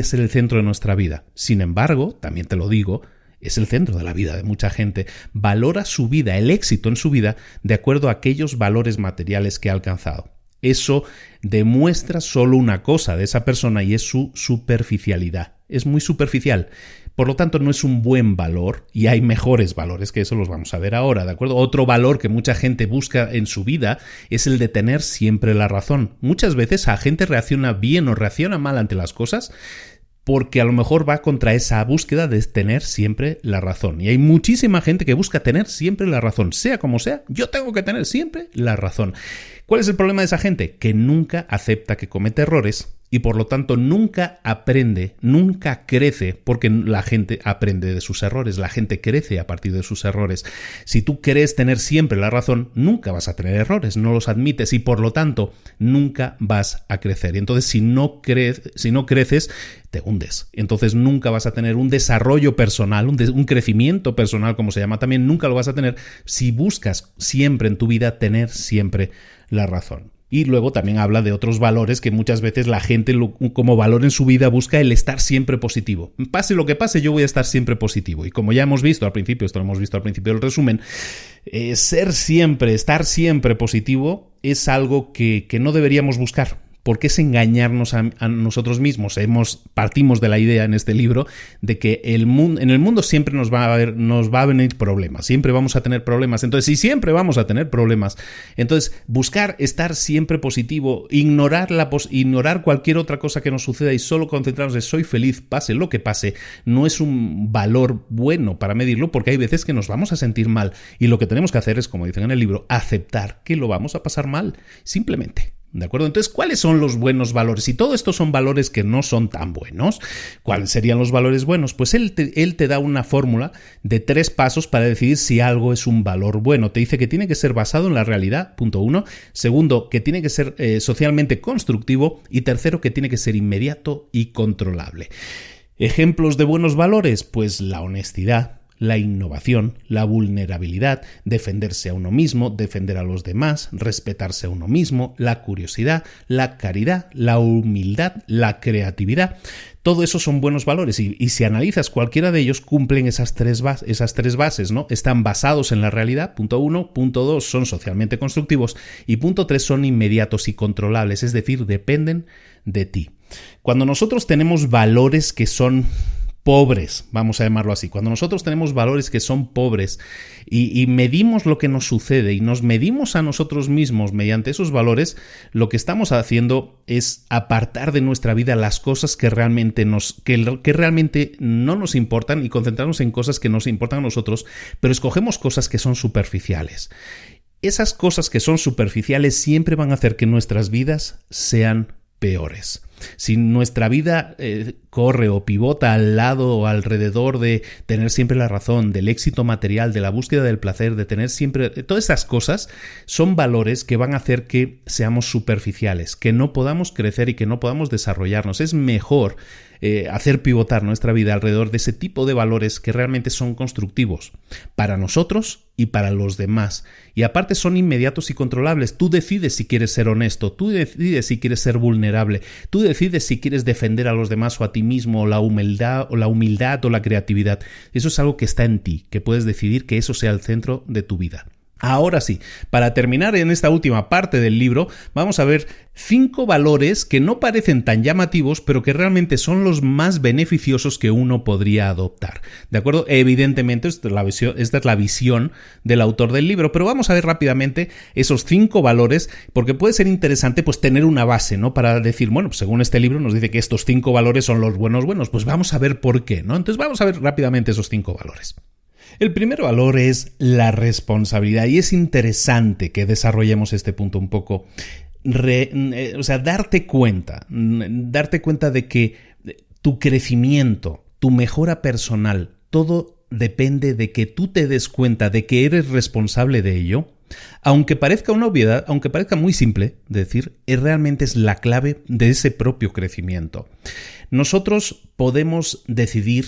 ser el centro de nuestra vida. Sin embargo, también te lo digo, es el centro de la vida de mucha gente. Valora su vida, el éxito en su vida, de acuerdo a aquellos valores materiales que ha alcanzado. Eso demuestra solo una cosa de esa persona y es su superficialidad. Es muy superficial. Por lo tanto, no es un buen valor y hay mejores valores, que eso los vamos a ver ahora, ¿de acuerdo? Otro valor que mucha gente busca en su vida es el de tener siempre la razón. Muchas veces la gente reacciona bien o reacciona mal ante las cosas porque a lo mejor va contra esa búsqueda de tener siempre la razón. Y hay muchísima gente que busca tener siempre la razón. Sea como sea, yo tengo que tener siempre la razón. ¿Cuál es el problema de esa gente? Que nunca acepta que comete errores y por lo tanto nunca aprende, nunca crece, porque la gente aprende de sus errores, la gente crece a partir de sus errores. Si tú crees tener siempre la razón, nunca vas a tener errores, no los admites y por lo tanto nunca vas a crecer. Y entonces si no creces, te hundes. Entonces nunca vas a tener un desarrollo personal, un crecimiento personal, como se llama también, nunca lo vas a tener si buscas siempre en tu vida tener siempre la razón. Y luego también habla de otros valores que muchas veces la gente como valor en su vida busca el estar siempre positivo. Pase lo que pase, yo voy a estar siempre positivo. Y como ya hemos visto al principio, esto lo hemos visto al principio del resumen, estar siempre positivo es algo que no deberíamos buscar. Porque es engañarnos a nosotros mismos. Partimos de la idea en este libro de que en el mundo siempre nos va a venir problemas, siempre vamos a tener problemas. Entonces, si siempre vamos a tener problemas, entonces buscar estar siempre positivo, ignorar cualquier otra cosa que nos suceda y solo concentrarnos en soy feliz, pase lo que pase, no es un valor bueno para medirlo porque hay veces que nos vamos a sentir mal y lo que tenemos que hacer es, como dicen en el libro, aceptar que lo vamos a pasar mal, simplemente. ¿De acuerdo? Entonces, ¿cuáles son los buenos valores? Si todo esto son valores que no son tan buenos, ¿cuáles serían los valores buenos? Pues él te da una fórmula de 3 pasos para decidir si algo es un valor bueno. Te dice que tiene que ser basado en la realidad, punto 1. Segundo, que tiene que ser socialmente constructivo. Y tercero, que tiene que ser inmediato y controlable. ¿Ejemplos de buenos valores? Pues la honestidad, la innovación, la vulnerabilidad, defenderse a uno mismo, defender a los demás, respetarse a uno mismo, la curiosidad, la caridad, la humildad, la creatividad. Todo eso son buenos valores y si analizas cualquiera de ellos cumplen esas tres bases, ¿no? Están basados en la realidad, punto 1, punto 2 son socialmente constructivos y punto 3 son inmediatos y controlables, es decir, dependen de ti. Cuando nosotros tenemos valores que son pobres, vamos a llamarlo así. Cuando nosotros tenemos valores que son pobres y medimos lo que nos sucede y nos medimos a nosotros mismos mediante esos valores, lo que estamos haciendo es apartar de nuestra vida las cosas que realmente no nos importan y concentrarnos en cosas que nos importan a nosotros, pero escogemos cosas que son superficiales. Esas cosas que son superficiales siempre van a hacer que nuestras vidas sean peores. Si nuestra vida corre o pivota al lado o alrededor de tener siempre la razón, del éxito material, de la búsqueda del placer, de tener siempre... Todas estas cosas son valores que van a hacer que seamos superficiales, que no podamos crecer y que no podamos desarrollarnos. Es mejor hacer pivotar nuestra vida alrededor de ese tipo de valores que realmente son constructivos para nosotros y para los demás. Y aparte son inmediatos y controlables. Tú decides si quieres ser honesto, tú decides si quieres ser vulnerable, tú decides si quieres defender a los demás o a ti mismo, o la humildad o la creatividad. Eso es algo que está en ti, que puedes decidir que eso sea el centro de tu vida. Ahora sí, para terminar en esta última parte del libro, vamos a ver 5 valores que no parecen tan llamativos, pero que realmente son los más beneficiosos que uno podría adoptar. ¿De acuerdo? Evidentemente, esta es la visión del autor del libro, pero vamos a ver rápidamente esos 5 valores, porque puede ser interesante pues tener una base, ¿no? Para decir, bueno, pues según este libro nos dice que estos 5 valores son los buenos, pues vamos a ver por qué, ¿no? Entonces vamos a ver rápidamente esos 5 valores. El primer valor es la responsabilidad y es interesante que desarrollemos este punto un poco. Darte cuenta de que tu crecimiento, tu mejora personal, todo depende de que tú te des cuenta de que eres responsable de ello. Aunque parezca una obviedad, aunque parezca muy simple de decir, realmente es la clave de ese propio crecimiento. Nosotros podemos decidir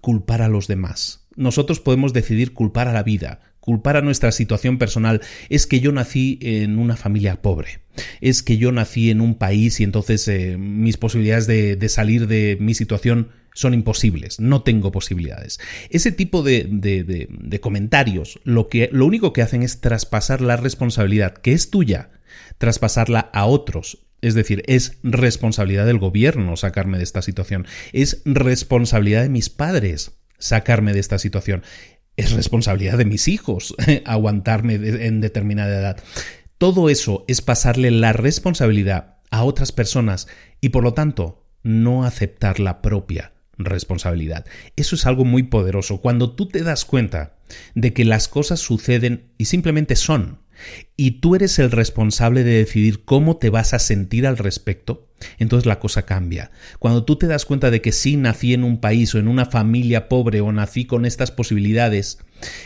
culpar a los demás. Nosotros podemos decidir culpar a la vida, culpar a nuestra situación personal. Es que yo nací en una familia pobre, es que yo nací en un país y entonces mis posibilidades de salir de mi situación son imposibles, no tengo posibilidades. Ese tipo de comentarios lo único que hacen es traspasar la responsabilidad que es tuya, traspasarla a otros. Es decir, es responsabilidad del gobierno sacarme de esta situación, es responsabilidad de mis padres sacarme de esta situación. Es responsabilidad de mis hijos aguantarme en determinada edad. Todo eso es pasarle la responsabilidad a otras personas y, por lo tanto, no aceptar la propia responsabilidad. Eso es algo muy poderoso. Cuando tú te das cuenta de que las cosas suceden y simplemente son, y tú eres el responsable de decidir cómo te vas a sentir al respecto, entonces la cosa cambia. Cuando tú te das cuenta de que sí nací en un país o en una familia pobre o nací con estas posibilidades,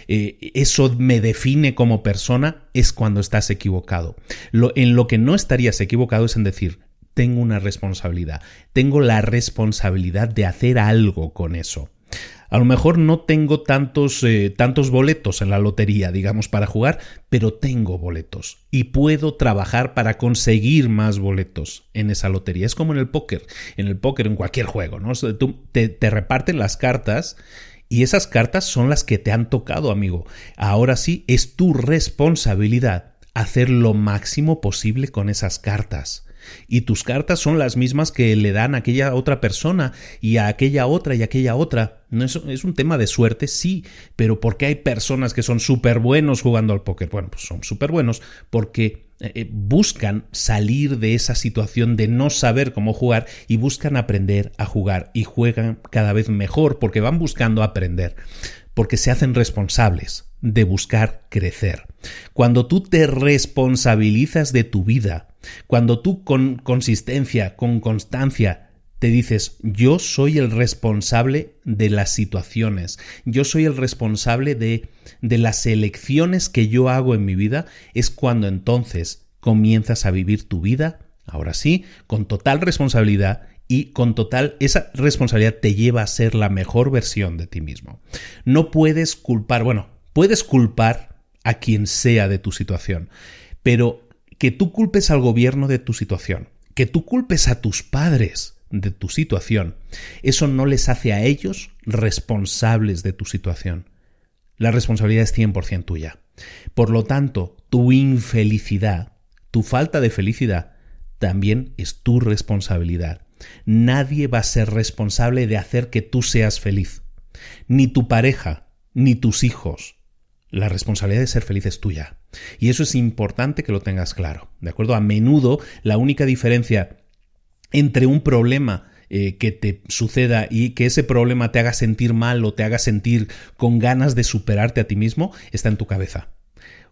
eso me define como persona, es cuando estás equivocado. En lo que no estarías equivocado es en decir, tengo una responsabilidad, tengo la responsabilidad de hacer algo con eso. A lo mejor no tengo tantos boletos en la lotería, digamos, para jugar, pero tengo boletos y puedo trabajar para conseguir más boletos en esa lotería. Es como en el póker, en cualquier juego, ¿no? Tú te reparten las cartas y esas cartas son las que te han tocado, amigo. Ahora sí, es tu responsabilidad hacer lo máximo posible con esas cartas. Y tus cartas son las mismas que le dan a aquella otra persona y a aquella otra y a aquella otra. No es un tema de suerte, sí, pero ¿por qué hay personas que son súper buenos jugando al póker? Bueno, pues son súper buenos porque buscan salir de esa situación de no saber cómo jugar y buscan aprender a jugar y juegan cada vez mejor porque van buscando aprender, porque se hacen responsables de buscar crecer. Cuando tú te responsabilizas de tu vida, cuando tú con consistencia, con constancia, te dices, yo soy el responsable de las situaciones, yo soy el responsable de las elecciones que yo hago en mi vida, es cuando entonces comienzas a vivir tu vida, ahora sí, con total responsabilidad y esa responsabilidad te lleva a ser la mejor versión de ti mismo. No puedes culpar, puedes culpar a quien sea de tu situación, pero que tú culpes al gobierno de tu situación, que tú culpes a tus padres de tu situación, eso no les hace a ellos responsables de tu situación. La responsabilidad es 100% tuya. Por lo tanto, tu infelicidad, tu falta de felicidad, también es tu responsabilidad. Nadie va a ser responsable de hacer que tú seas feliz. Ni tu pareja, ni tus hijos. La responsabilidad de ser feliz es tuya. Y eso es importante que lo tengas claro, ¿de acuerdo? A menudo la única diferencia entre un problema que te suceda y que ese problema te haga sentir mal o te haga sentir con ganas de superarte a ti mismo está en tu cabeza.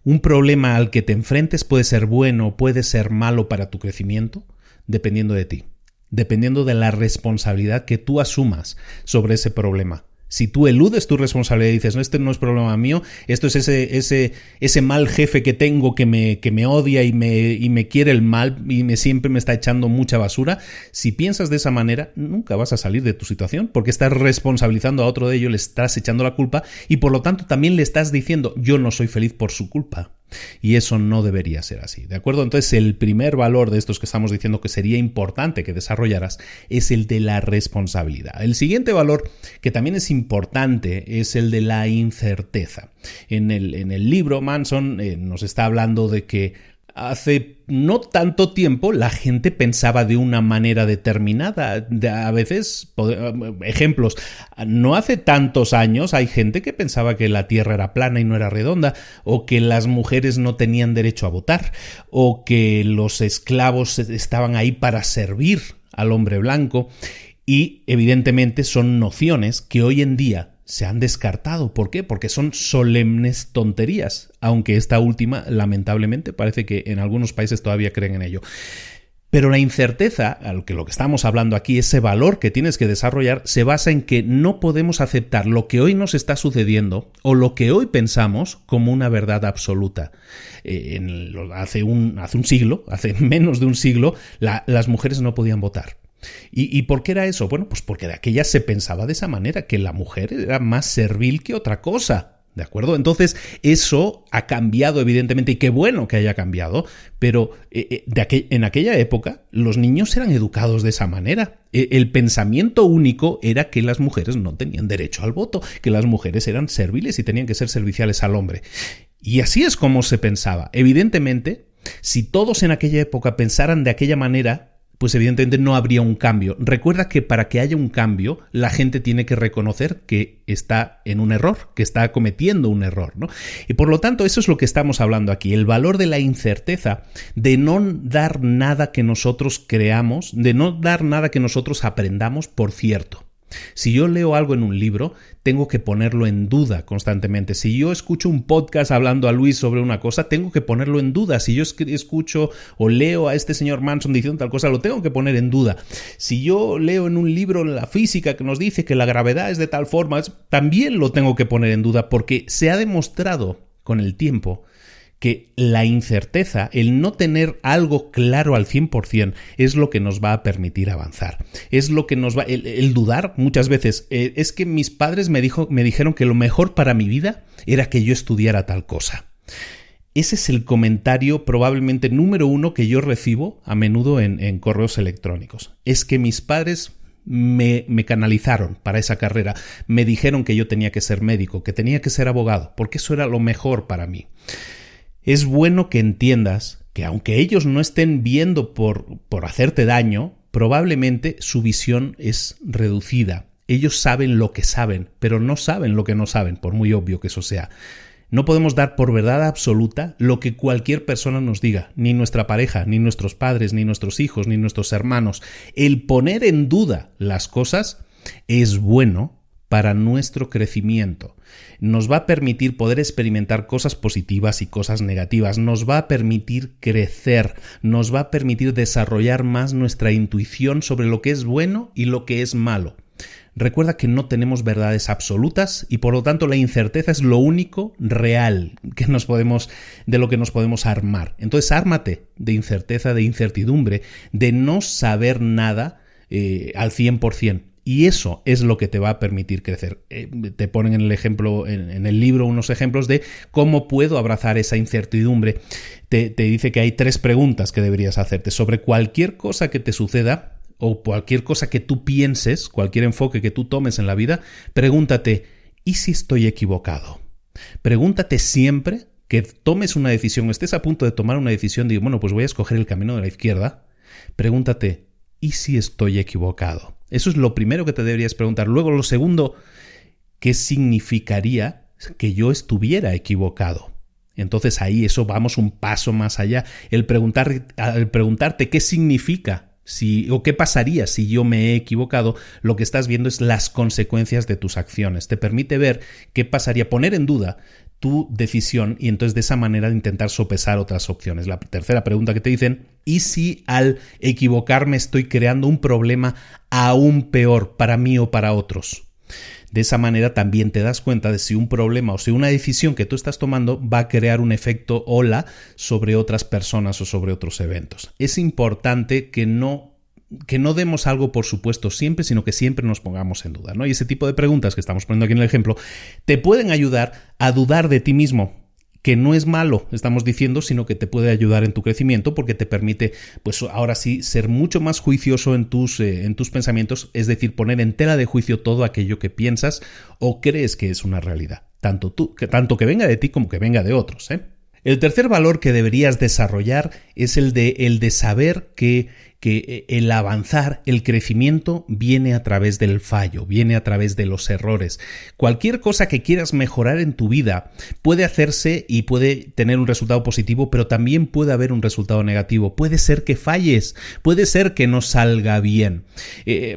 Un problema al que te enfrentes puede ser bueno o puede ser malo para tu crecimiento dependiendo de ti, dependiendo de la responsabilidad que tú asumas sobre ese problema. Si tú eludes tu responsabilidad y dices, no, este no es problema mío, esto es ese mal jefe que tengo que me odia y me quiere el mal y siempre me está echando mucha basura, si piensas de esa manera, nunca vas a salir de tu situación porque estás responsabilizando a otro de ello, le estás echando la culpa y por lo tanto también le estás diciendo, yo no soy feliz por su culpa. Y eso no debería ser así, ¿de acuerdo? Entonces el primer valor de estos que estamos diciendo que sería importante que desarrollaras es el de la responsabilidad. El siguiente valor que también es importante es el de la incerteza. En el libro Manson nos está hablando de que hace no tanto tiempo la gente pensaba de una manera determinada. A veces, ejemplos, no hace tantos años hay gente que pensaba que la Tierra era plana y no era redonda, o que las mujeres no tenían derecho a votar, o que los esclavos estaban ahí para servir al hombre blanco. Y evidentemente son nociones que hoy en día se han descartado. ¿Por qué? Porque son solemnes tonterías, aunque esta última, lamentablemente, parece que en algunos países todavía creen en ello. Pero la incerteza, lo que estamos hablando aquí, ese valor que tienes que desarrollar, se basa en que no podemos aceptar lo que hoy nos está sucediendo o lo que hoy pensamos como una verdad absoluta. Hace un siglo, hace menos de un siglo, las mujeres no podían votar. ¿Y por qué era eso? Bueno, pues porque de aquella se pensaba de esa manera, que la mujer era más servil que otra cosa, ¿de acuerdo? Entonces eso ha cambiado evidentemente y qué bueno que haya cambiado, pero en aquella época los niños eran educados de esa manera. El pensamiento único era que las mujeres no tenían derecho al voto, que las mujeres eran serviles y tenían que ser serviciales al hombre. Y así es como se pensaba. Evidentemente, si todos en aquella época pensaran de aquella manera, pues evidentemente no habría un cambio. Recuerda que para que haya un cambio, la gente tiene que reconocer que está en un error, que está cometiendo un error, ¿no? Y por lo tanto, eso es lo que estamos hablando aquí, el valor de la incerteza, de no dar nada que nosotros creamos, de no dar nada que nosotros aprendamos por cierto. Si yo leo algo en un libro, tengo que ponerlo en duda constantemente. Si yo escucho un podcast hablando a Luis sobre una cosa, tengo que ponerlo en duda. Si yo escucho o leo a este señor Manson diciendo tal cosa, lo tengo que poner en duda. Si yo leo en un libro en la física que nos dice que la gravedad es de tal forma, también lo tengo que poner en duda porque se ha demostrado con el tiempo que la incerteza, el no tener algo claro al 100% es lo que nos va a permitir avanzar. Es lo que nos va... El dudar muchas veces. Es que mis padres me dijeron que lo mejor para mi vida era que yo estudiara tal cosa. Ese es el comentario probablemente número uno que yo recibo a menudo en correos electrónicos. Es que mis padres me canalizaron para esa carrera. Me dijeron que yo tenía que ser médico, que tenía que ser abogado, porque eso era lo mejor para mí. Es bueno que entiendas que aunque ellos no estén viendo por hacerte daño, probablemente su visión es reducida. Ellos saben lo que saben, pero no saben lo que no saben, por muy obvio que eso sea. No podemos dar por verdad absoluta lo que cualquier persona nos diga, ni nuestra pareja, ni nuestros padres, ni nuestros hijos, ni nuestros hermanos. El poner en duda las cosas es bueno para nuestro crecimiento. Nos va a permitir poder experimentar cosas positivas y cosas negativas. Nos va a permitir crecer. Nos va a permitir desarrollar más nuestra intuición sobre lo que es bueno y lo que es malo. Recuerda que no tenemos verdades absolutas y por lo tanto la incerteza es lo único real de lo que nos podemos armar. Entonces ármate de incerteza, de incertidumbre, de no saber nada al 100%. Y eso es lo que te va a permitir crecer. Te ponen en el ejemplo, en el libro, unos ejemplos de cómo puedo abrazar esa incertidumbre. Te dice que hay 3 preguntas que deberías hacerte sobre cualquier cosa que te suceda o cualquier cosa que tú pienses, cualquier enfoque que tú tomes en la vida. Pregúntate, ¿y si estoy equivocado? Pregúntate siempre que tomes una decisión, estés a punto de tomar una decisión, digo, bueno, pues voy a escoger el camino de la izquierda. Pregúntate, ¿y si estoy equivocado? Eso es lo primero que te deberías preguntar. Luego, lo segundo, ¿qué significaría que yo estuviera equivocado? Entonces ahí eso vamos un paso más allá. El preguntarte qué significa o qué pasaría si yo me he equivocado, lo que estás viendo es las consecuencias de tus acciones. Te permite ver qué pasaría, poner en duda tu decisión y entonces de esa manera intentar sopesar otras opciones. La tercera pregunta que te dicen, ¿y si al equivocarme estoy creando un problema aún peor para mí o para otros? De esa manera también te das cuenta de si un problema o si una decisión que tú estás tomando va a crear un efecto ola sobre otras personas o sobre otros eventos. Es importante que no demos algo por supuesto siempre, sino que siempre nos pongamos en duda, ¿no? Y ese tipo de preguntas que estamos poniendo aquí en el ejemplo te pueden ayudar a dudar de ti mismo, que no es malo, estamos diciendo, sino que te puede ayudar en tu crecimiento porque te permite, pues ahora sí, ser mucho más juicioso en tus pensamientos, es decir, poner en tela de juicio todo aquello que piensas o crees que es una realidad, tanto que venga de ti como que venga de otros, ¿eh? El tercer valor que deberías desarrollar es el de saber que el avanzar, el crecimiento viene a través del fallo, viene a través de los errores. Cualquier cosa que quieras mejorar en tu vida puede hacerse y puede tener un resultado positivo, pero también puede haber un resultado negativo. Puede ser que falles, puede ser que no salga bien.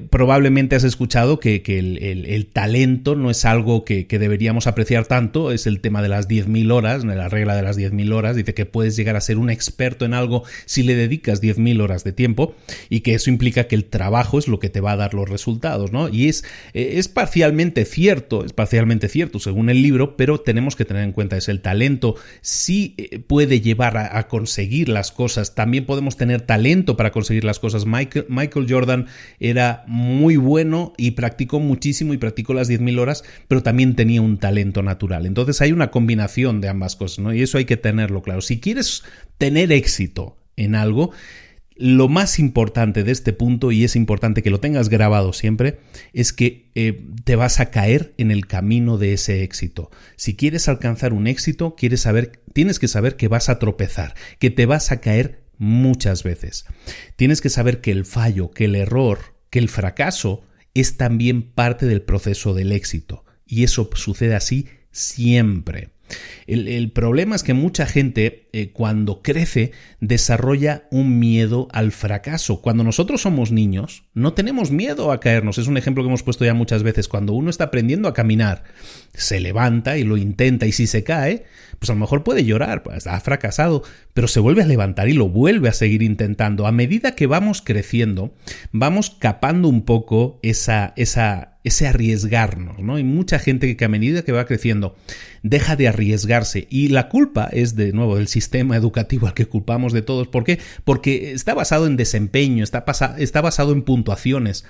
Probablemente has escuchado que el talento no es algo que deberíamos apreciar tanto, es el tema de las 10.000 horas, la regla de las 10.000 horas, dice que puedes llegar a ser un experto en algo si le dedicas 10.000 horas de tiempo. Y que eso implica que el trabajo es lo que te va a dar los resultados, ¿no? Y es parcialmente cierto según el libro, pero tenemos que tener en cuenta eso. El talento sí puede llevar a conseguir las cosas. También podemos tener talento para conseguir las cosas. Michael Jordan era muy bueno y practicó muchísimo y practicó las 10.000 horas, pero también tenía un talento natural. Entonces hay una combinación de ambas cosas, ¿no? Y eso hay que tenerlo claro. Si quieres tener éxito en algo, lo más importante de este punto, y es importante que lo tengas grabado siempre, es que te vas a caer en el camino de ese éxito. Si quieres alcanzar un éxito, tienes que saber que vas a tropezar, que te vas a caer muchas veces. Tienes que saber que el fallo, que el error, que el fracaso es también parte del proceso del éxito. Y eso sucede así siempre. El problema es que mucha gente cuando crece desarrolla un miedo al fracaso. Cuando nosotros somos niños no tenemos miedo a caernos. Es un ejemplo que hemos puesto ya muchas veces. Cuando uno está aprendiendo a caminar, se levanta y lo intenta y si se cae, pues a lo mejor puede llorar, pues ha fracasado, pero se vuelve a levantar y lo vuelve a seguir intentando. A medida que vamos creciendo, vamos capando un poco ese arriesgarnos, ¿no? Hay mucha gente que a medida que va creciendo deja de arriesgarse y la culpa es de nuevo del sistema educativo al que culpamos de todos. ¿Por qué? Porque está basado en desempeño, está basado en puntuaciones.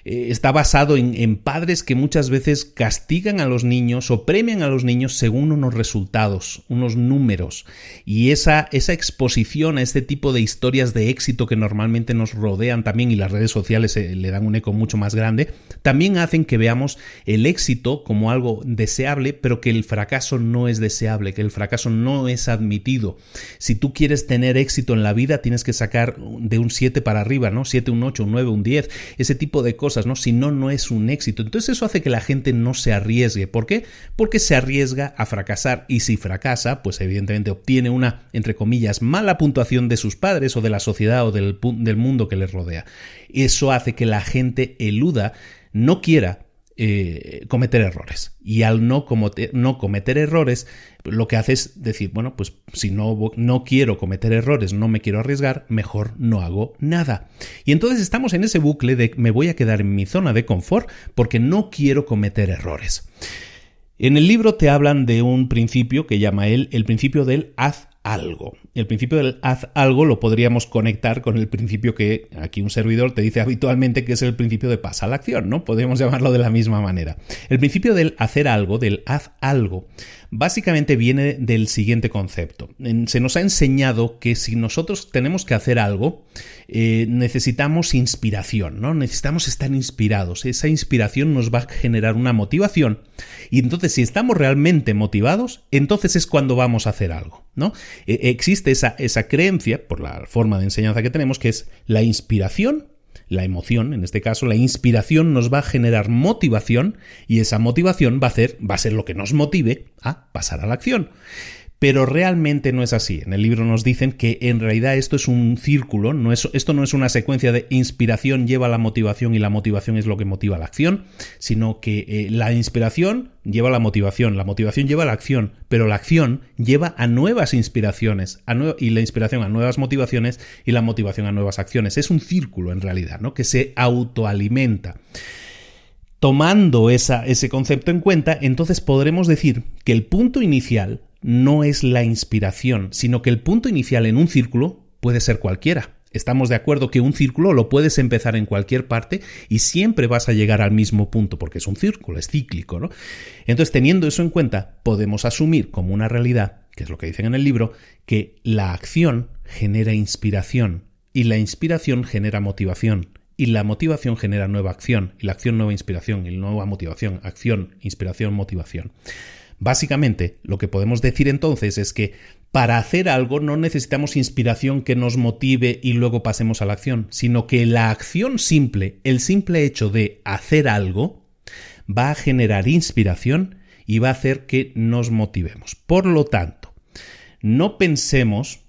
Está basado en padres que muchas veces castigan a los niños o premian a los niños según unos resultados, unos números. Y esa exposición a este tipo de historias de éxito que normalmente nos rodean también, y las redes sociales le dan un eco mucho más grande, también hacen que veamos el éxito como algo deseable, pero que el fracaso no es deseable, que el fracaso no es admitido. Si tú quieres tener éxito en la vida, tienes que sacar de un 7 para arriba, ¿no? 7, un 8, un 9, un 10, ese tipo de cosas, ¿no? Si no, no es un éxito. Entonces eso hace que la gente no se arriesgue. ¿Por qué? Porque se arriesga a fracasar y si fracasa, pues evidentemente obtiene una, entre comillas, mala puntuación de sus padres o de la sociedad o del mundo que les rodea. Eso hace que la gente eluda, no quiera cometer errores. Y al no cometer errores, lo que hace es decir, bueno, pues si no quiero cometer errores, no me quiero arriesgar, mejor no hago nada. Y entonces estamos en ese bucle de me voy a quedar en mi zona de confort porque no quiero cometer errores. En el libro te hablan de un principio que llama él el principio del haz algo. El principio del haz algo lo podríamos conectar con el principio que aquí un servidor te dice habitualmente, que es el principio de pasa a la acción, ¿no? Podemos llamarlo de la misma manera. El principio del hacer algo, del haz algo, básicamente viene del siguiente concepto. Se nos ha enseñado que si nosotros tenemos que hacer algo, necesitamos inspiración, ¿no? Necesitamos estar inspirados. Esa inspiración nos va a generar una motivación y entonces si estamos realmente motivados, entonces es cuando vamos a hacer algo, ¿no? Existe esa creencia, por la forma de enseñanza que tenemos, que es la inspiración la emoción, en este caso, la inspiración nos va a generar motivación y esa motivación va a ser lo que nos motive a pasar a la acción. Pero realmente no es así. En el libro nos dicen que en realidad esto es un círculo, esto no es una secuencia de inspiración lleva a la motivación y la motivación es lo que motiva la acción, sino que la inspiración lleva a la motivación lleva a la acción, pero la acción lleva a nuevas inspiraciones y la inspiración a nuevas motivaciones y la motivación a nuevas acciones. Es un círculo en realidad, ¿no? Que se autoalimenta. Tomando ese concepto en cuenta, entonces podremos decir que el punto inicial no es la inspiración, sino que el punto inicial en un círculo puede ser cualquiera. Estamos de acuerdo que un círculo lo puedes empezar en cualquier parte y siempre vas a llegar al mismo punto, porque es un círculo, es cíclico, ¿no? Entonces, teniendo eso en cuenta, podemos asumir como una realidad, que es lo que dicen en el libro, que la acción genera inspiración y la inspiración genera motivación. Y la motivación genera nueva acción, y la acción nueva inspiración, y la nueva motivación, acción, inspiración, motivación. Básicamente, lo que podemos decir entonces es que para hacer algo no necesitamos inspiración que nos motive y luego pasemos a la acción, sino que la acción simple, el simple hecho de hacer algo, va a generar inspiración y va a hacer que nos motivemos. Por lo tanto, no pensemos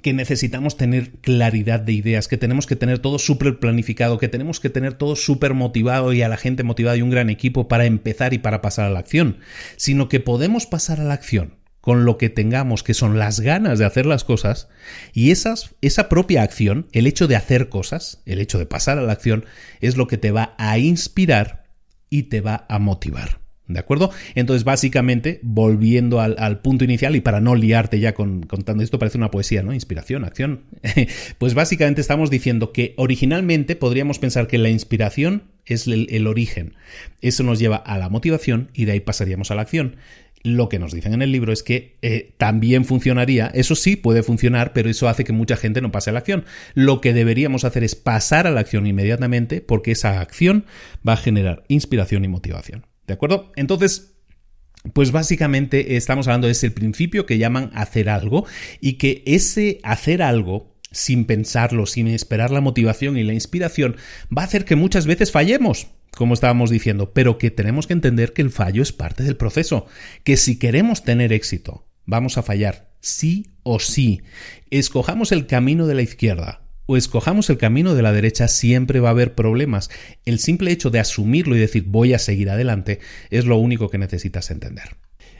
que necesitamos tener claridad de ideas, que tenemos que tener todo súper planificado, que tenemos que tener todo súper motivado y a la gente motivada y un gran equipo para empezar y para pasar a la acción, sino que podemos pasar a la acción con lo que tengamos, que son las ganas de hacer las cosas, y esa propia acción, el hecho de hacer cosas, el hecho de pasar a la acción, es lo que te va a inspirar y te va a motivar. ¿De acuerdo? Entonces, básicamente, volviendo al punto inicial y para no liarte ya contando esto, parece una poesía, ¿no? Inspiración, acción. Pues básicamente estamos diciendo que originalmente podríamos pensar que la inspiración es el origen. Eso nos lleva a la motivación y de ahí pasaríamos a la acción. Lo que nos dicen en el libro es que también funcionaría, eso sí puede funcionar, pero eso hace que mucha gente no pase a la acción. Lo que deberíamos hacer es pasar a la acción inmediatamente porque esa acción va a generar inspiración y motivación. ¿De acuerdo? Entonces, pues básicamente estamos hablando de ese principio que llaman hacer algo y que ese hacer algo sin pensarlo, sin esperar la motivación y la inspiración, va a hacer que muchas veces fallemos, como estábamos diciendo, pero que tenemos que entender que el fallo es parte del proceso, que si queremos tener éxito, vamos a fallar, sí o sí. Escojamos el camino de la izquierda o escojamos el camino de la derecha, siempre va a haber problemas. El simple hecho de asumirlo y decir voy a seguir adelante es lo único que necesitas entender.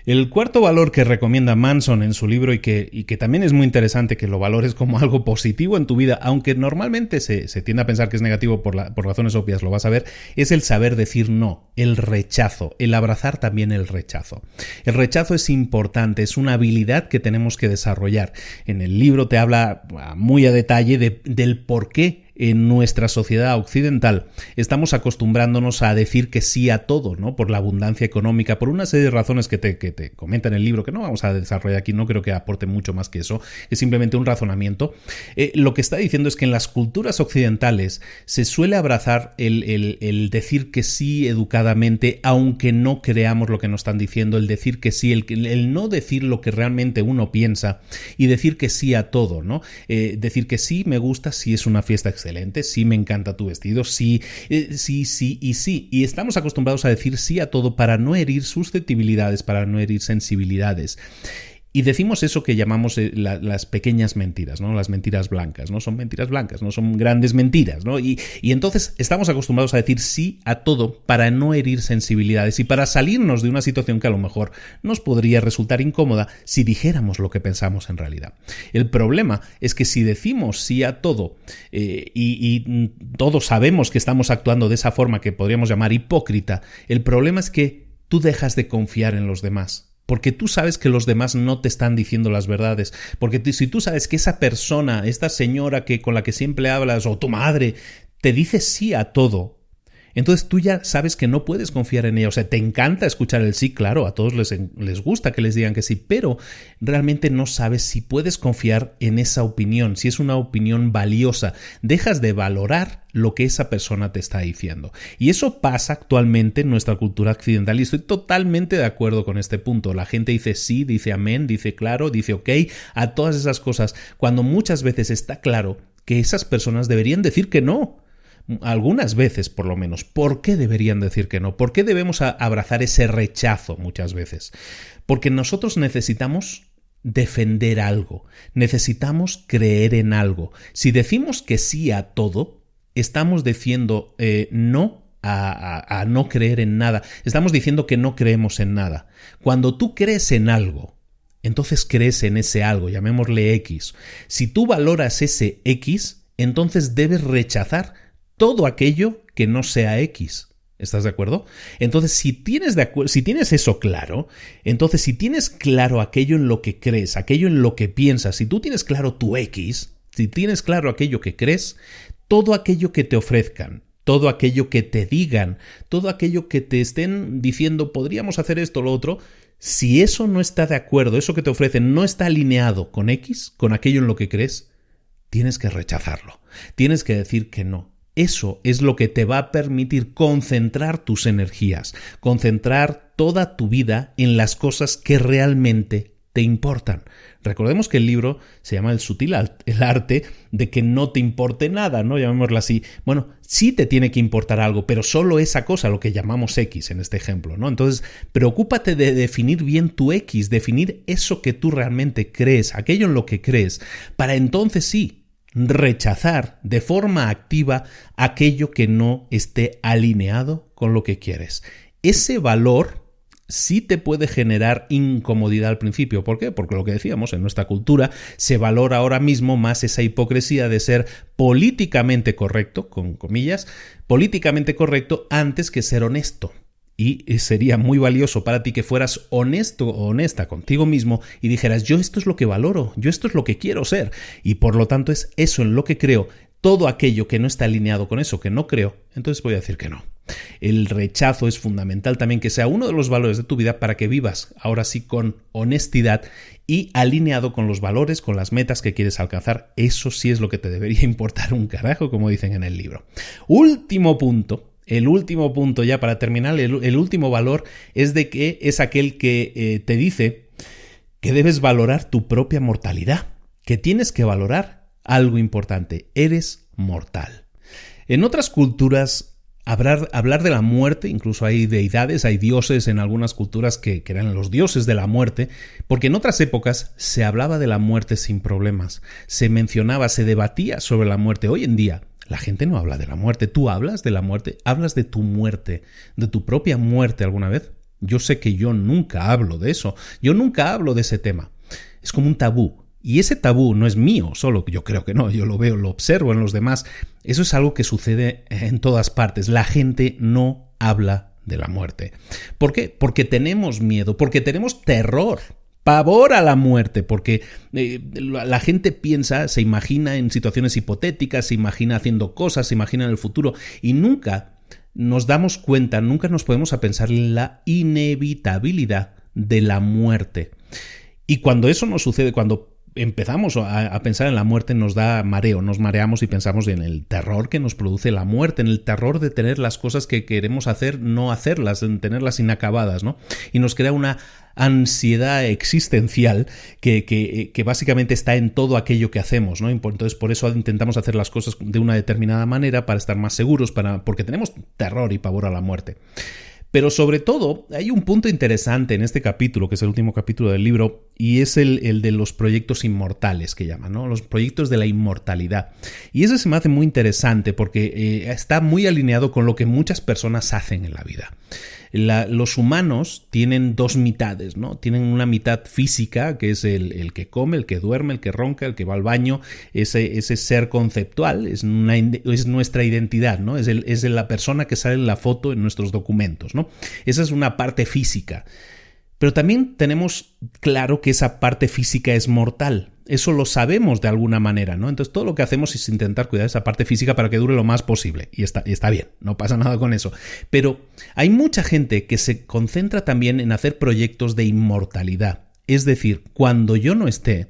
El cuarto valor que recomienda Manson en su libro y que también es muy interesante que lo valores como algo positivo en tu vida, aunque normalmente se tiende a pensar que es negativo por razones obvias, lo vas a ver, es el saber decir no, el rechazo, el abrazar también el rechazo. El rechazo es importante, es una habilidad que tenemos que desarrollar. En el libro te habla muy a detalle del por qué en nuestra sociedad occidental estamos acostumbrándonos a decir que sí a todo, ¿no? Por la abundancia económica, por una serie de razones que te comenta en el libro, que no vamos a desarrollar aquí, no creo que aporte mucho más que eso, es simplemente un razonamiento. Lo que está diciendo es que en las culturas occidentales se suele abrazar el decir que sí educadamente, aunque no creamos lo que nos están diciendo, el decir que sí, el no decir lo que realmente uno piensa y decir que sí a todo, ¿no? Decir que sí me gusta si es una fiesta excelente, sí me encanta tu vestido, sí, sí y sí. Y estamos acostumbrados a decir sí a todo para no herir susceptibilidades, para no herir sensibilidades. Y decimos eso que llamamos las pequeñas mentiras, ¿no? Las mentiras blancas, no son mentiras blancas, no son grandes mentiras, ¿no? Y entonces estamos acostumbrados a decir sí a todo para no herir sensibilidades y para salirnos de una situación que a lo mejor nos podría resultar incómoda si dijéramos lo que pensamos en realidad. El problema es que si decimos sí a todo y todos sabemos que estamos actuando de esa forma que podríamos llamar hipócrita, el problema es que tú dejas de confiar en los demás. Porque tú sabes que los demás no te están diciendo las verdades. Porque si tú sabes que esa persona, esta señora con la que siempre hablas, o tu madre, te dice sí a todo, entonces tú ya sabes que no puedes confiar en ella. O sea, te encanta escuchar el sí, claro, a todos les gusta que les digan que sí, pero realmente no sabes si puedes confiar en esa opinión, si es una opinión valiosa. Dejas de valorar lo que esa persona te está diciendo. Y eso pasa actualmente en nuestra cultura occidental y estoy totalmente de acuerdo con este punto. La gente dice sí, dice amén, dice claro, dice ok, a todas esas cosas, cuando muchas veces está claro que esas personas deberían decir que no. algunas veces por lo menos, ¿por qué deberían decir que no? ¿Por qué debemos abrazar ese rechazo muchas veces? Porque nosotros necesitamos defender algo, necesitamos creer en algo. Si decimos que sí a todo, estamos diciendo no a no creer en nada. Estamos diciendo que no creemos en nada. Cuando tú crees en algo, entonces crees en ese algo, llamémosle X. Si tú valoras ese X, entonces debes rechazar todo aquello que no sea X. ¿Estás de acuerdo? Entonces, si tienes eso claro, entonces si tienes claro aquello en lo que crees, aquello en lo que piensas, si tú tienes claro tu X, si tienes claro aquello que crees, todo aquello que te ofrezcan, todo aquello que te digan, todo aquello que te estén diciendo, podríamos hacer esto o lo otro, si eso no está de acuerdo, eso que te ofrecen no está alineado con X, con aquello en lo que crees, tienes que rechazarlo, tienes que decir que no. Eso es lo que te va a permitir concentrar tus energías, concentrar toda tu vida en las cosas que realmente te importan. Recordemos que el libro se llama el arte de que no te importe nada, ¿no? Llamémoslo así. Bueno, sí te tiene que importar algo, pero solo esa cosa, lo que llamamos X en este ejemplo, ¿no? Entonces, preocúpate de definir bien tu X, definir eso que tú realmente crees, aquello en lo que crees, para entonces sí rechazar de forma activa aquello que no esté alineado con lo que quieres. Ese valor sí te puede generar incomodidad al principio. ¿Por qué? Porque lo que decíamos, en nuestra cultura se valora ahora mismo más esa hipocresía de ser políticamente correcto, con comillas, políticamente correcto antes que ser honesto. Y sería muy valioso para ti que fueras honesto o honesta contigo mismo y dijeras, yo esto es lo que valoro, yo esto es lo que quiero ser y por lo tanto es eso en lo que creo. Todo aquello que no está alineado con eso que no creo, entonces voy a decir que no. El rechazo es fundamental también que sea uno de los valores de tu vida para que vivas ahora sí con honestidad y alineado con los valores, con las metas que quieres alcanzar. Eso sí es lo que te debería importar un carajo, como dicen en el libro. Último punto. El último punto ya para terminar, el último valor es de que es aquel que te dice que debes valorar tu propia mortalidad, que tienes que valorar algo importante, eres mortal. En otras culturas, hablar de la muerte, incluso hay deidades, hay dioses en algunas culturas que eran los dioses de la muerte, porque en otras épocas se hablaba de la muerte sin problemas, se mencionaba, se debatía sobre la muerte. Hoy en día, la gente no habla de la muerte. ¿Tú hablas de la muerte? ¿Hablas de tu muerte? ¿De tu propia muerte alguna vez? Yo sé que yo nunca hablo de eso. Yo nunca hablo de ese tema. Es como un tabú. Y ese tabú no es mío, solo yo creo que no. Yo lo veo, lo observo en los demás. Eso es algo que sucede en todas partes. La gente no habla de la muerte. ¿Por qué? Porque tenemos miedo, porque tenemos terror. Pavor a la muerte, porque la gente piensa, se imagina en situaciones hipotéticas, se imagina haciendo cosas, se imagina en el futuro y nunca nos damos cuenta, nunca nos podemos a pensar en la inevitabilidad de la muerte. Y cuando eso nos sucede, cuando empezamos a pensar en la muerte, nos da mareo, nos mareamos y pensamos en el terror que nos produce la muerte, en el terror de tener las cosas que queremos hacer, no hacerlas, en tenerlas inacabadas, ¿no? Y nos crea una ansiedad existencial que básicamente está en todo aquello que hacemos, ¿no? Entonces por eso intentamos hacer las cosas de una determinada manera para estar más seguros, porque tenemos terror y pavor a la muerte. Pero sobre todo, hay un punto interesante en este capítulo, que es el último capítulo del libro, y es el de los proyectos inmortales que llaman, ¿no? Los proyectos de la inmortalidad. Y ese se me hace muy interesante porque está muy alineado con lo que muchas personas hacen en la vida. Los humanos tienen dos mitades, ¿no? Tienen una mitad física, que es el que come, el que duerme, el que ronca, el que va al baño, ese ser conceptual, es nuestra identidad, ¿no? Es la persona que sale en la foto en nuestros documentos, ¿no? Esa es una parte física. Pero también tenemos claro que esa parte física es mortal. Eso lo sabemos de alguna manera, ¿no? Entonces todo lo que hacemos es intentar cuidar esa parte física para que dure lo más posible. Y está bien, no pasa nada con eso. Pero hay mucha gente que se concentra también en hacer proyectos de inmortalidad. Es decir, cuando yo no esté,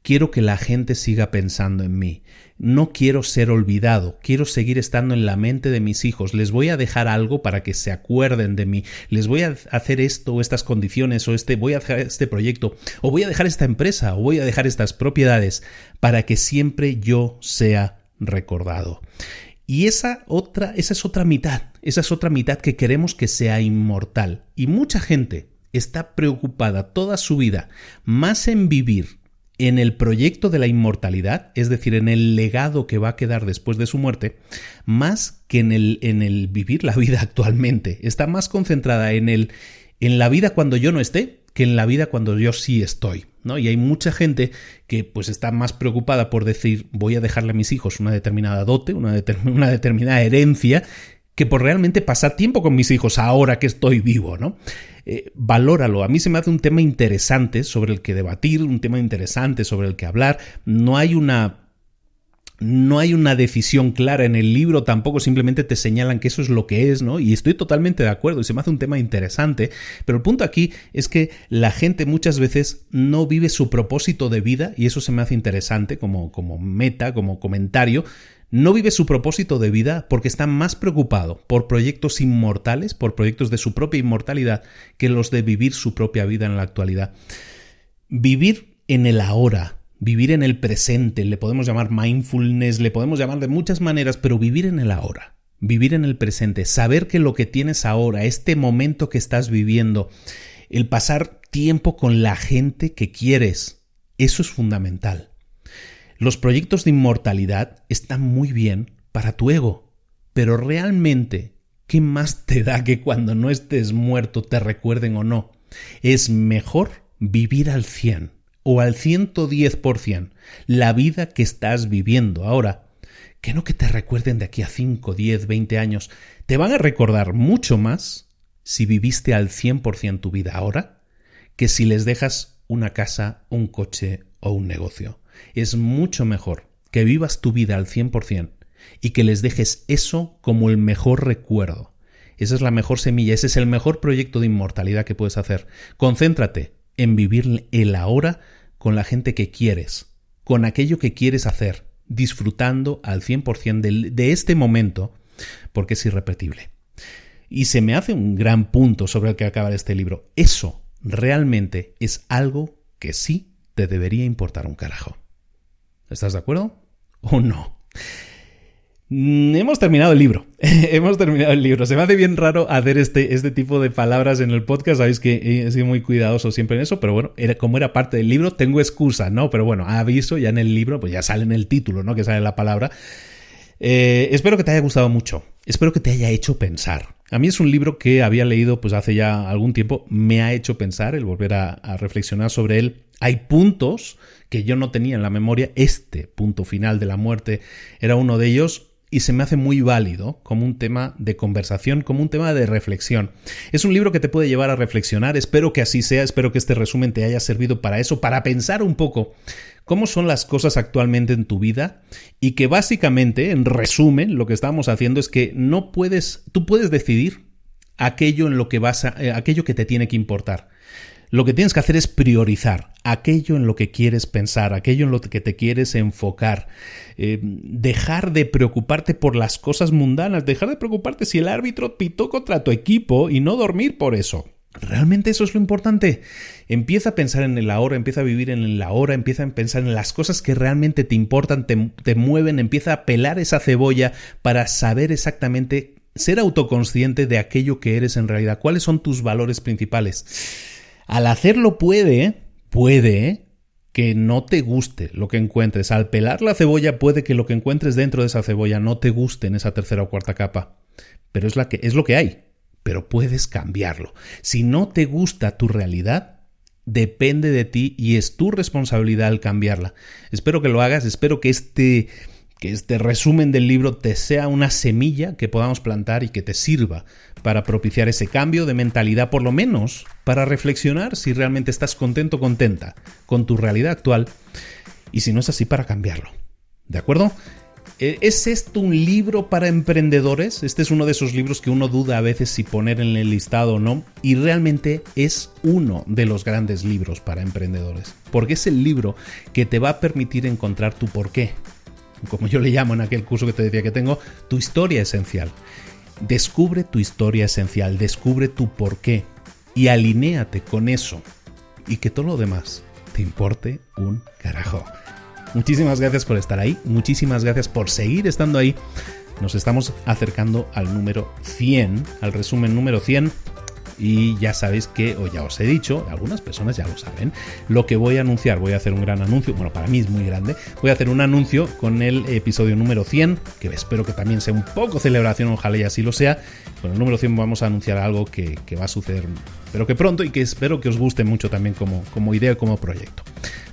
quiero que la gente siga pensando en mí. No quiero ser olvidado, quiero seguir estando en la mente de mis hijos. Les voy a dejar algo para que se acuerden de mí. Les voy a hacer esto o estas condiciones o voy a dejar este proyecto o voy a dejar esta empresa o voy a dejar estas propiedades para que siempre yo sea recordado. Y esa es otra mitad que queremos que sea inmortal. Y mucha gente está preocupada toda su vida más en vivir en el proyecto de la inmortalidad, es decir, en el legado que va a quedar después de su muerte, más que en el vivir la vida actualmente. Está más concentrada en la vida cuando yo no esté que en la vida cuando yo sí estoy, ¿no? Y hay mucha gente que pues está más preocupada por decir voy a dejarle a mis hijos una determinada dote, una determinada herencia, que por realmente pasar tiempo con mis hijos ahora que estoy vivo, ¿no? Valóralo. A mí se me hace un tema interesante sobre el que debatir, un tema interesante sobre el que hablar. No hay una decisión clara en el libro, tampoco simplemente te señalan que eso es lo que es, ¿no? Y estoy totalmente de acuerdo y se me hace un tema interesante, pero el punto aquí es que la gente muchas veces no vive su propósito de vida, y eso se me hace interesante como meta, como comentario. No vive su propósito de vida porque está más preocupado por proyectos inmortales, por proyectos de su propia inmortalidad, que los de vivir su propia vida en la actualidad. Vivir en el ahora, vivir en el presente, le podemos llamar mindfulness, le podemos llamar de muchas maneras, pero vivir en el ahora, vivir en el presente, saber que lo que tienes ahora, este momento que estás viviendo, el pasar tiempo con la gente que quieres, eso es fundamental. Los proyectos de inmortalidad están muy bien para tu ego, pero realmente, ¿qué más te da que cuando no estés muerto te recuerden o no? Es mejor vivir al 100 o al 110% la vida que estás viviendo ahora, que no que te recuerden de aquí a 5, 10, 20 años. Te van a recordar mucho más si viviste al 100% tu vida ahora que si les dejas una casa, un coche o un negocio. Es mucho mejor que vivas tu vida al 100% y que les dejes eso como el mejor recuerdo. Esa es la mejor semilla, ese es el mejor proyecto de inmortalidad que puedes hacer. Concéntrate en vivir el ahora con la gente que quieres, con aquello que quieres hacer, disfrutando al 100% de este momento, porque es irrepetible. Y se me hace un gran punto sobre el que acabar este libro. Eso realmente es algo que sí te debería importar un carajo. ¿Estás de acuerdo o no? Hemos terminado el libro. Se me hace bien raro hacer este tipo de palabras en el podcast. Sabéis que he sido muy cuidadoso siempre en eso, pero bueno, como era parte del libro, tengo excusa, ¿no? Pero bueno, aviso, ya en el libro, pues ya sale en el título, ¿no? Que sale la palabra. Espero que te haya gustado mucho. Espero que te haya hecho pensar. A mí es un libro que había leído pues hace ya algún tiempo. Me ha hecho pensar, el volver a reflexionar sobre él. Hay puntos que yo no tenía en la memoria. Este punto final de la muerte era uno de ellos y se me hace muy válido como un tema de conversación, como un tema de reflexión. Es un libro que te puede llevar a reflexionar. Espero que así sea. Espero que este resumen te haya servido para eso, para pensar un poco cómo son las cosas actualmente en tu vida y que básicamente, en resumen, lo que estamos haciendo es que tú puedes decidir aquello que te tiene que importar. Lo que tienes que hacer es priorizar aquello en lo que quieres pensar, aquello en lo que te quieres enfocar. Dejar de preocuparte por las cosas mundanas, dejar de preocuparte si el árbitro pitó contra tu equipo y no dormir por eso. ¿Realmente eso es lo importante? Empieza a pensar en el ahora, empieza a vivir en el ahora, empieza a pensar en las cosas que realmente te importan, te mueven, empieza a pelar esa cebolla para saber exactamente, ser autoconsciente de aquello que eres en realidad, cuáles son tus valores principales. Al hacerlo puede que no te guste lo que encuentres. Al pelar la cebolla puede que lo que encuentres dentro de esa cebolla no te guste en esa tercera o cuarta capa. Pero es lo que hay. Pero puedes cambiarlo. Si no te gusta tu realidad, depende de ti y es tu responsabilidad el cambiarla. Espero que lo hagas. Espero que este resumen del libro te sea una semilla que podamos plantar y que te sirva para propiciar ese cambio de mentalidad, por lo menos para reflexionar si realmente estás contento o contenta con tu realidad actual y si no es así, para cambiarlo. ¿De acuerdo? ¿Es esto un libro para emprendedores? Este es uno de esos libros que uno duda a veces si poner en el listado o no, y realmente es uno de los grandes libros para emprendedores, porque es el libro que te va a permitir encontrar tu porqué. Como yo le llamo en aquel curso que te decía que tengo, tu historia esencial. Descubre tu historia esencial, descubre tu porqué y alinéate con eso y que todo lo demás te importe un carajo. muchísimas gracias por estar ahí, muchísimas gracias por seguir estando ahí. Nos estamos acercando al número 100, al resumen número 100. Y ya sabéis que, o ya os he dicho, algunas personas ya lo saben, lo que voy a anunciar, voy a hacer un gran anuncio, bueno, para mí es muy grande, voy a hacer un anuncio con el episodio número 100, que espero que también sea un poco celebración, ojalá y así lo sea. Con el número 100 vamos a anunciar algo que va a suceder, pero que pronto, y que espero que os guste mucho también como idea, como proyecto.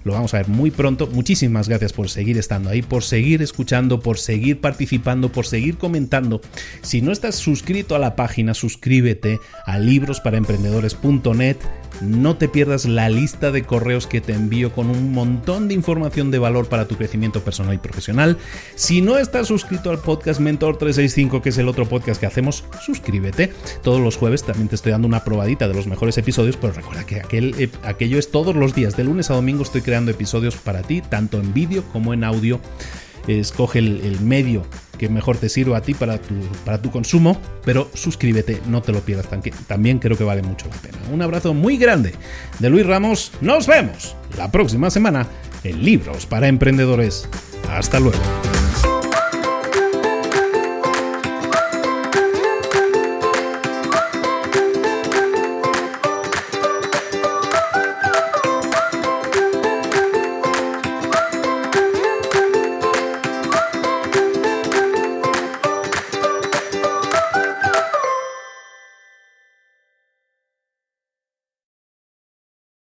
Lo vamos a ver muy pronto. Muchísimas gracias por seguir estando ahí, por seguir escuchando, por seguir participando, por seguir comentando. Si no estás suscrito a la página, suscríbete a librosparaemprendedores.net. No te pierdas la lista de correos que te envío con un montón de información de valor para tu crecimiento personal y profesional. Si no estás suscrito al podcast Mentor 365, que es el otro podcast que hacemos, suscríbete. Todos los jueves también te estoy dando una probadita de los mejores episodios, pero recuerda que aquello es todos los días. De lunes a domingo estoy creando episodios para ti, tanto en vídeo como en audio. Escoge el medio que mejor te sirva a ti para tu consumo, pero suscríbete, no te lo pierdas, también creo que vale mucho la pena. Un abrazo muy grande de Luis Ramos, nos vemos la próxima semana en Libros para Emprendedores. Hasta luego.